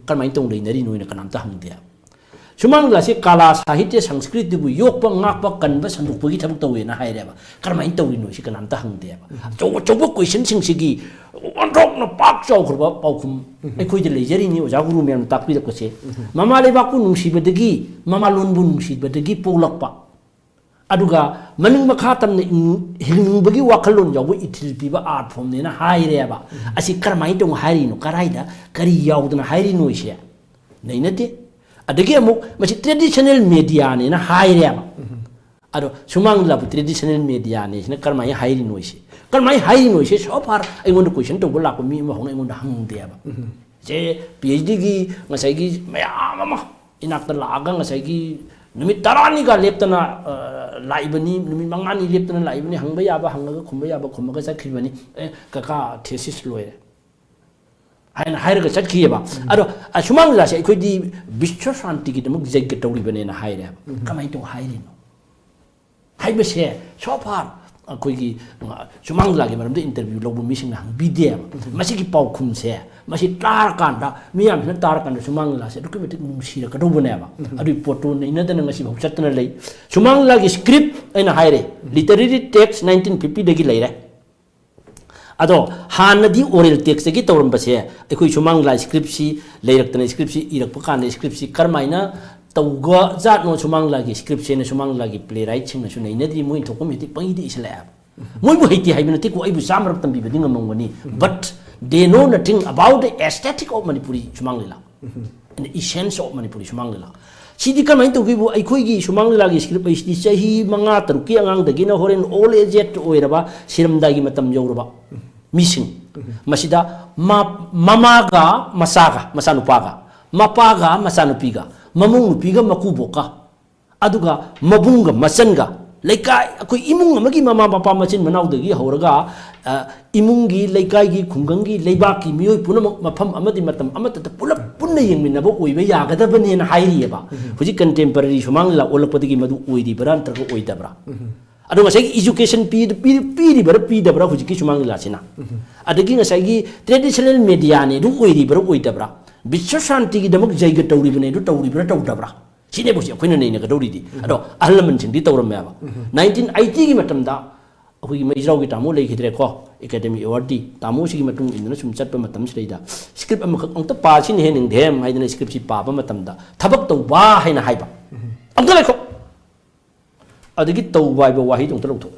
ꯀꯔꯝꯍꯥꯏꯅ ꯇꯧꯅ ꯂꯩꯅꯔꯤꯅꯣꯅ ꯀꯅꯥꯝꯇ ꯍꯪꯗꯦꯕ ꯁꯨꯃꯥꯡ ꯂꯤꯂꯥꯁꯤ ꯀꯂꯥ ꯁꯥꯍꯤꯇ꯭य ꯁꯪꯁꯀ꯭ꯔꯤꯇꯤꯕꯨ ꯌꯣꯛꯄ ꯉꯥꯛꯄ ꯀꯟꯕ ꯁꯟꯗꯣꯛꯄꯒꯤ ꯊꯕꯛ ꯇꯧꯋꯦꯅ ꯍꯥꯏꯔꯦꯕ ꯀꯔꯝꯍꯥꯏꯅ ꯇꯧꯔꯤꯅꯣ ꯁꯤ ꯀꯅꯥꯝꯇ ꯍꯪꯗꯦꯕ ꯑꯆꯧ ꯑꯆꯧꯕ ꯀꯣꯏꯁꯟꯁꯤꯡꯁꯤꯒꯤ ꯑꯣꯟꯊꯣꯛꯅ ꯄꯥꯛ ꯆꯥꯎꯈ꯭ꯔꯕ ꯄꯥꯎꯈꯨꯝ ꯑꯩꯈꯣꯏꯗ ꯂꯩꯖꯔꯤꯅꯤ ꯑꯣꯖꯥ ꯒꯨꯔꯨ ꯃꯌꯥꯝꯅ ꯇꯥꯛꯄꯤꯔꯛꯄꯁꯦ ꯃꯃꯥ ꯂꯩꯕꯥꯛꯄꯨ ꯅꯨꯡꯁꯤꯕꯗꯒꯤ ꯃꯃꯥ ꯂꯣꯟꯕꯨ ꯅꯨꯡꯁꯤꯕꯗꯒꯤ ꯄꯣꯛꯂꯛꯄ ꯑꯗꯨꯒ ꯃꯅꯤꯡ ꯃꯈꯥ ꯇꯝꯅ ꯍꯤꯡꯅꯤꯡꯕꯒꯤ ꯋꯥꯈꯜꯂꯣꯟ ꯌꯥꯎꯕ ꯏꯊꯤꯜ ꯄꯤꯕ ꯑꯥꯔꯠ ꯐꯣꯝꯅꯦꯅ ꯍꯥꯏꯔꯦꯕ ꯑꯁꯤ ꯀꯔꯝꯍꯥꯏꯅ ꯇꯧꯅ ꯍꯥꯏꯔꯤꯅꯣ ꯀꯔꯥꯏꯗ ꯀꯔꯤ ꯌꯥꯎꯗꯅ ꯍꯥꯏꯔꯤꯅꯣ ꯁꯦ ꯅꯩꯅꯗꯦ ꯑꯗꯒꯤ ꯑꯃꯨꯛ ꯃꯁꯤ ꯇ꯭ꯔꯦꯗꯤꯁꯅꯦꯜ ꯃꯦꯗꯤꯌꯥꯅꯦꯅ ꯍꯥꯏꯔꯦꯕ ꯑꯗꯣ ꯁꯨꯃꯥꯡ ꯂꯤꯂꯥꯕꯨ ꯇ꯭ꯔꯦꯗꯤꯁꯅꯦꯜ ꯃꯦꯗꯤꯌꯥꯅꯦ ꯁꯤꯅ ꯀꯔꯝꯍꯥꯏꯅ ꯍꯥꯏꯔꯤꯅꯣ ꯁꯦ ꯀꯔꯝꯍꯥꯏꯅ ꯍꯥꯏꯔꯤꯅꯣ ꯁꯦ ꯁꯣ ꯐꯥꯔ ꯑꯩꯉꯣꯟꯗ ꯀꯣꯏꯁꯟ ꯇꯧꯕ ꯂꯥꯛꯄ ꯃꯤ ꯑꯃ ꯍꯧꯅ ꯑꯩꯉꯣꯟꯗ ꯍꯪꯗꯦꯕ ꯁꯦ PhDꯒꯤ ꯉꯁꯥꯏꯒꯤ ꯃꯌꯥꯝ ꯑꯃ ꯏꯅꯥꯛꯇ ꯂꯥꯛꯑꯒ ꯉꯁꯥꯏꯒꯤ ꯅꯨꯃꯤꯠ 10ꯅꯤꯒ ꯂꯦꯞꯇꯅ ꯂꯥꯛꯏꯕꯅꯤ ꯅꯨꯃꯤꯠ 5ꯅꯤ ꯂꯦꯞꯇꯅ ꯂꯥꯛꯏꯕꯅꯤ ꯍꯪꯕ ꯌꯥꯕ ꯍꯪꯉꯒ ꯈꯨꯝꯕ ꯌꯥꯕ ꯈꯨꯝꯃꯒ ꯆꯠꯈꯤꯕꯅꯤ ꯀꯀꯥ ꯊꯦꯁꯤꯁ ꯂꯣꯏꯔꯦ 하이나 하이르가 젖기해봐. 아로 수망자시 그디 비추 산티기도 기재게 떠오르버네나 하이래. 가만히 또 하이리노. 하이버세 소파 거기 수망자게 말하면 인터뷰 로브 미싱 한 비디오. 마시기 파우 쿰세. 마시 따라간다. 미암은 따라간다 수망자세. 이렇게 몇 무시라 그러보네봐. 아리 포토 이나다는 것이 없었던 레이. 수망자게 스크립트 아이나 하이래. 리터러리 텍스트 1950 되기 레이래. अदो हानदी ओरल टेक्स्ट की तौरम बसे अखोई सुमांग ला स्क्रिप्ट सी लेरक्तने स्क्रिप्ट सी इरक पकान स्क्रिप्ट सी करमाइना तौगा जात नो सुमांग ला की स्क्रिप्ट से ने सुमांग ला की प्ले राइट सिंग न सुनै नदी मोइ थोकम हेति पंगिदि इसला मोइ बु हेति हाइबन ति को आइबु सामरक तंबि बदिंग मंगवनी but they know nothing about the aesthetic of Manipuri Sumang Lila in the essence of Manipuri Sumang Lila सिदी करमाइन तौगिबु अखोइगी सुमांग लीला की स्क्रिप्ट इस चही मंगा तरुकी अंगांग दगिना होरेन ऑल एजेट ओइरबा सिरमदागी मतम यौरबा मिसिंग मसिदा ममागा मसागा मसानुपागा मपागा मसानुपीगा ममुंग नुपीगा मकुबोका अदुगा मबुंगा मसनगा लेकाय अखोइ इमुंग अमगी ममा मपा मचिन मनाउदगी हौरगा इमुंगी लेकायगी खुंगंगी लेबाकी मियोय पुनमक मफम अमदि मतम अमतत पुलप पुन्ना यंगमिनबो ओइबे यागदबनेना हाइरियेबा हुजि कंटेम्पररी सुमांगला ओलपदगी मदु ओइदिबरा नत्रगो ओइदबरा अदो ngसाइगी एजुकेशन पीरिबरा पीदबरा हुजिकी सुमांग लासिना अदगी ngसाइगी ट्रेडिशनल मीडिया ने दु ओइरिबरा ओइदबरा विश्व शांति की दमक जैग तौरिबने दु तौरिबरा तौदबरा सिने बोसि अखोइना नैना गदौरिदि अदो अहलमन सिंगदि तौरमयाबा 1980 की मतमदा अखोइगी मैजराउगी तामो लेखिद्रे को एकेडमी अवार्ड दी तामो सिगी मतुंग इनना सुम चटपा मतम सिदैदा स्क्रिप्ट अमखक अंत पासिन हेनिंग धेम हाइदना स्क्रिप्ट सि पाबा मतमदा थबक तौबा हाइना हाइबा अंत लेखो अदगी तौबाइबा वाही दंत लौथो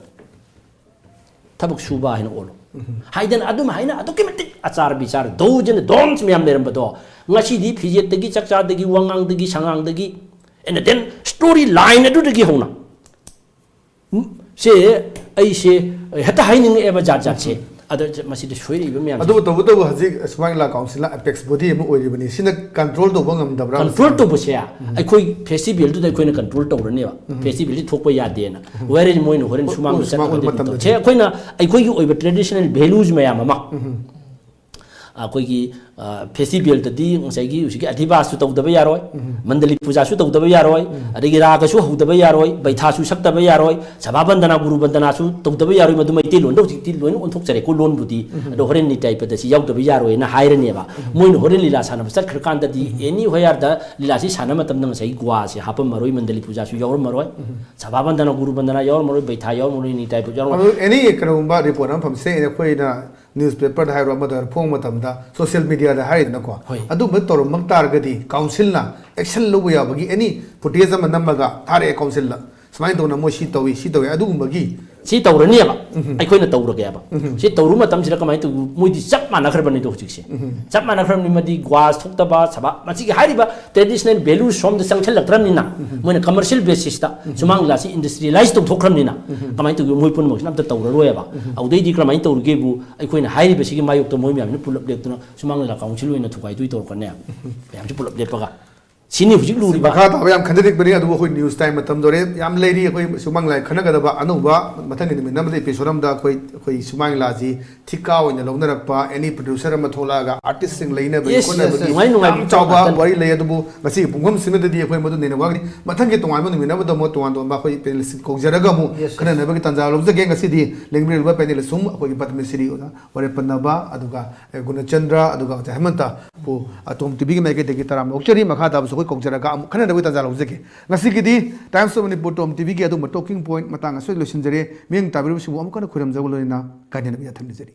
थबक सुबा हाइना ओलो हाइदन अदुम हाइना अदुके मतिक आचार विचार दोजन दोन्स म्याम लेरमबदो ngasiदी फिजेतगी चकचादगी वांगांगदगी सांगांगदगी एंड देन स्टोरी लाइन अदुदगी होना से ऐसे हेता हाइनिंग एबा जात जात से अदर मसिद सोइरिबा म्याम अदु तबु हजि सुमांगला काउंसिल एपेक्स बॉडी एम ओइरिबनी सिना कंट्रोल तोबा ngमदबरा कंट्रोल तोबसे अखोइ फेस्टिवल दु अखोइना कंट्रोल तौरनेबा फेस्टिवल दि थोकपा यादेना वेरे मोइन होरेन सुमांग से अखोइना अखोइगी ओइबा ट्रेडिशनल वैल्यूज मयाम अमा ꯑꯩꯈꯣꯏꯒꯤ ꯐꯦꯁꯇꯤꯚꯦꯜꯗꯗꯤ ꯉꯁꯥꯏꯒꯤ ꯍꯧꯖꯤꯛꯀꯤ ꯑꯙꯤꯕꯥꯁꯁꯨ ꯇꯧꯗꯕ ꯌꯥꯔꯣꯏ ꯃꯟꯗꯂꯤ ꯄꯨꯖꯥꯁꯨ ꯇꯧꯗꯕ ꯌꯥꯔꯣꯏ ꯑꯗꯒꯤ ꯔꯥꯒꯁꯨ ꯍꯧꯗꯕ ꯌꯥꯔꯣꯏ ꯕꯩꯊꯥꯁꯨ ꯁꯛꯇꯕ ꯌꯥꯔꯣꯏ ꯁꯚꯥ ꯕꯟꯗꯅꯥ ꯒꯨꯔꯨ ꯕꯟꯗꯅꯥꯁꯨ ꯇꯧꯗꯕ ꯌꯥꯔꯣꯏ ꯃꯗꯨ ꯃꯩꯇꯩꯂꯣꯟꯗ ꯍꯧꯖꯤꯛꯇꯤ ꯂꯣꯏꯅ ꯑꯣꯟꯊꯣꯛꯆꯔꯦꯀꯣ ꯂꯣꯟꯕꯨꯗꯤ ꯑꯗꯣ ꯍꯣꯔꯦꯟ ꯅꯤꯇꯥꯏꯄꯗꯁꯤ ꯌꯥꯎꯗꯕ ꯌꯥꯔꯣꯏꯅ ꯍꯥꯏꯔꯅꯦꯕ ꯃꯣꯏꯅ ꯍꯣꯔꯦꯟ ꯂꯤꯂꯥ ꯁꯥꯟꯅꯕ ꯆꯠꯈ꯭ꯔꯀꯥꯟꯗꯗꯤ ꯑꯦꯅꯤ ꯍꯣꯌꯥꯔꯗ ꯂꯤꯂꯥꯁꯤ ꯁꯥꯟꯅꯕ ꯃꯇꯝꯗ ꯉꯁꯥꯏꯒꯤ ꯒ꯭ꯋꯥꯁꯦ ꯍꯥꯞꯄꯝꯃꯔꯣꯏ ꯃꯟꯗꯂꯤ ꯄꯨꯖꯥꯁꯨ ꯌꯥꯎꯔꯝꯃꯔꯣꯏ ꯁꯚꯥ ꯕꯟꯗꯅꯥ ꯒꯨꯔꯨ ꯕꯟꯗꯅꯥ ꯌꯥꯎꯔꯝꯃꯔꯣꯏ ꯕꯩꯊꯥ ꯌꯥꯎꯔꯝꯃꯔꯣꯏ ꯅꯤꯇꯥꯏꯄꯗ ꯌꯥꯎꯔꯝꯃꯔꯣꯏ ꯑꯦꯅꯤ ꯀꯩꯅꯣꯒꯨꯝꯕ ꯔꯤꯄꯣꯔꯠ ꯑꯃ ꯐꯝꯁꯦ ꯑꯩꯈꯣꯏꯅ ꯅ꯭ꯌꯨꯁꯄꯦꯄꯔꯗ ꯍꯥꯏꯔꯣ ꯑꯃꯗ ꯐꯣꯡꯕ ꯃꯇꯝꯗ ꯁꯣꯁꯤꯌꯦꯜ ꯃꯤꯗꯤꯌꯥꯗ ꯍꯥꯏꯔꯤꯗꯅꯀꯣ ꯍꯣꯏ. ꯑꯗꯨꯝꯕ ꯇꯧꯔꯝꯃꯛ ꯇꯥꯔꯒꯗꯤ ꯀꯥꯎꯟꯁꯤꯜꯅ ꯑꯦꯛꯁꯟ ꯂꯧꯕ ꯌꯥꯕꯒꯤ ꯑꯦꯅꯤ ꯐꯨꯇꯦꯖ ꯑꯃ ꯅꯝꯃꯒ ꯊꯥꯔꯛꯑꯦ ꯀꯥꯎꯟꯁꯤꯜꯗ ꯁꯨꯃꯥꯏꯅ ꯇꯧꯅ ꯃꯣꯏ ꯁꯤ ꯇꯧꯏ ꯑꯗꯨꯒꯨꯝꯕꯒꯤ ꯁꯤ ꯇꯧꯔꯅꯤꯕ ꯑꯩꯈꯣꯏꯅ ꯇꯧꯔꯒꯦꯕ ꯁꯤ ꯇꯧꯔꯨ ꯃꯇꯝꯁꯤꯗ ꯀꯃꯥꯏꯅ ꯇꯧ ꯃꯣꯏꯗꯤ ꯆꯞ ꯃꯥꯟꯅꯈ꯭ꯔꯕꯅꯤꯗꯣ ꯍꯧꯖꯤꯛꯁꯦ ꯆꯞ ꯃꯥꯟꯅꯈ꯭ꯔꯕꯅꯤ ꯃꯗꯤ ꯒ꯭ꯋꯥꯁ ꯊꯣꯛꯇꯕ ꯁꯚꯥ ꯃꯁꯤꯒꯤ ꯍꯥꯏꯔꯤꯕ ꯇ꯭ꯔꯦꯗꯤꯁꯅꯦꯜ ꯚꯦꯂꯨ ꯁꯣꯝꯗ ꯆꯪꯁꯤꯜꯂꯛꯇ꯭ꯔꯕꯅꯤꯅ ꯃꯣꯏꯅ ꯀꯃꯔꯁꯤꯌꯦꯜ ꯕꯦꯁꯤꯁꯇ ꯁꯨꯃꯥꯡ ꯂꯤꯂꯥꯁꯤ ꯏꯟꯗꯁꯇ꯭ꯔꯤꯌꯦꯂꯥꯏꯁ ꯇꯧꯊꯣꯛꯈ꯭ꯔꯕꯅꯤꯅ ꯀꯃꯥꯏꯅ ꯇꯧꯒꯦ ꯃꯣꯏ ꯄꯨꯝꯅꯃꯛꯁꯤꯅ ꯑꯝꯇ ꯇꯧꯔꯔꯣꯏꯕ ꯑꯗꯨꯗꯩꯗꯤ ꯀꯃꯥꯏꯅ ꯇꯧꯔꯒꯦꯕꯨ ꯑꯩꯈꯣꯏꯅ ꯍꯥꯏꯔꯤꯕꯁꯤꯒꯤ ꯃꯥꯌꯣꯛꯇ ꯃꯣꯏ ꯃꯌꯥꯝꯅ ꯄꯨꯂꯞ ꯂꯦꯞꯇꯨꯅ ꯁꯨꯃꯥꯡ ꯂꯤꯂꯥ ꯀꯥꯎꯟꯁꯤꯜ ꯑꯣꯏꯅ ꯊꯨꯒꯥꯏꯗꯣꯏ ꯇꯧꯔꯛꯀꯅꯦ ꯃꯌꯥꯝꯁꯤ ꯄꯨꯂꯞ ꯂꯦꯞꯄꯒ ꯁꯤꯅꯤ ꯍꯧꯖꯤꯛ ꯂꯨꯔꯤꯕ ꯃꯈꯥ ꯇꯥꯕ ꯌꯥꯝ ꯈꯟꯖꯔꯤꯕꯅꯤ ꯑꯗꯨꯕꯨ ꯑꯩꯈꯣꯏ ꯅ꯭ꯌꯨꯁ ꯇꯥꯏꯝ ꯃꯇꯝꯗꯣꯔꯦ ꯌꯥꯝ ꯂꯩꯔꯤ ꯑꯩꯈꯣꯏ ꯁꯨꯃꯥꯡ ꯂꯤꯂꯥ ꯈꯟꯅꯒꯗꯕ ꯑꯅꯧꯕ ꯃꯊꯪꯒꯤ ꯅꯨꯃꯤꯠ ꯑꯃꯗ ꯑꯦꯄꯤꯁꯣꯗ ꯑꯃꯗ ꯑꯩꯈꯣꯏ ꯁꯨꯃꯥꯡ ꯂꯤꯂꯥꯁꯤ ꯊꯤꯀꯥ ꯑꯣꯏꯅ ꯂꯧꯅꯔꯛꯄ ꯑꯦꯅꯤ ꯄ꯭ꯔꯣꯗ꯭ꯌꯨꯁꯔ ꯑꯃ ꯊꯣꯛꯂꯛꯑꯒ ꯑꯥꯔꯇꯤꯁꯁꯤꯡ ꯂꯩꯅꯕꯒꯤ Yes, ꯈꯣꯠꯅꯕꯒꯤ ꯅꯨꯡꯉꯥꯏ ꯅꯨꯡꯉꯥꯏꯕ ꯌꯥꯝ ꯆꯥꯎꯕ ꯉꯥꯛꯇꯅꯤ. ꯋꯥꯔꯤ ꯂꯩ ꯑꯗꯨꯕꯨ ꯉꯁꯤꯒꯤ ꯄꯨꯡꯐꯝꯁꯤꯃꯗꯗꯤ ꯑꯩꯈꯣꯏ ꯃꯗꯨ ꯅꯩꯅ ꯋꯥꯒꯅꯤ ꯃꯊꯪꯒꯤ ꯇꯣꯉꯥꯟꯕ ꯅꯨꯃꯤꯠ ꯑꯃꯗ ꯑꯃꯨꯛ ꯇꯣꯉꯥꯟ ꯇꯣꯉꯥꯟꯕ ꯑꯩꯈꯣꯏ ꯄꯦꯅꯦꯂꯤꯁ ꯀꯧꯖꯔꯒ ꯑꯃꯨꯛ ꯈꯟꯅꯅꯕꯒꯤ ꯇꯥꯟꯖꯥ ꯂꯧꯖꯒꯦ ꯉꯁꯤꯗꯤ ꯂꯦꯡꯕꯤꯔꯤꯕ ꯄꯦꯅꯦꯂꯤꯁ ꯁꯨꯝ ꯑꯩꯈꯣꯏꯒꯤ ꯄꯗꯃꯁ꯭ꯔꯤ ꯋꯥꯔꯦꯄꯟꯅꯕ ꯑꯗꯨꯒ ꯒꯨꯅꯆꯟꯗ꯭ꯔ ꯑꯗꯨꯒ ꯍꯦꯃꯟꯇ ꯄꯨ ꯇꯣꯝ ꯇꯤꯚꯤꯒꯤ ꯃꯥꯏꯀꯩꯗꯒꯤ ꯇꯔꯥꯝꯅ ꯑꯣꯛꯆꯔꯤ ꯃꯈꯥ ꯇꯥꯕꯁꯨ ꯑꯩꯈꯣꯏ ꯀꯧꯖꯔꯒ ꯑꯃꯨꯛ ꯈꯟꯅꯅꯕꯒꯤ ꯇꯥꯟꯖꯥ ꯂꯧꯖꯒꯦ ꯉꯁꯤꯒꯤꯗꯤ ꯇꯥꯏꯝꯁ ꯑꯣꯐ ꯃꯅꯤꯄꯨꯔ ꯇꯣꯝ ꯇꯤꯚꯤꯒꯤ ꯑꯗꯨꯝꯕ ꯇꯣꯀꯤꯡ ꯄꯣꯏꯟꯠ ꯃꯇꯥꯡ ꯑꯁꯣꯏ ꯂꯣꯏꯁꯤꯟꯖꯔꯦ ꯃꯤꯠꯌꯦꯡ ꯇꯥꯕꯤꯔꯤꯕꯁꯤꯡꯕꯨ ꯑꯃꯨꯛ ꯍꯟꯅ ꯈꯣꯏꯔꯝꯖꯕ ꯂꯣꯏꯅꯅ ꯀꯥꯏꯅꯅꯕ ꯌꯥꯊꯪ ꯅꯤꯖꯔꯤ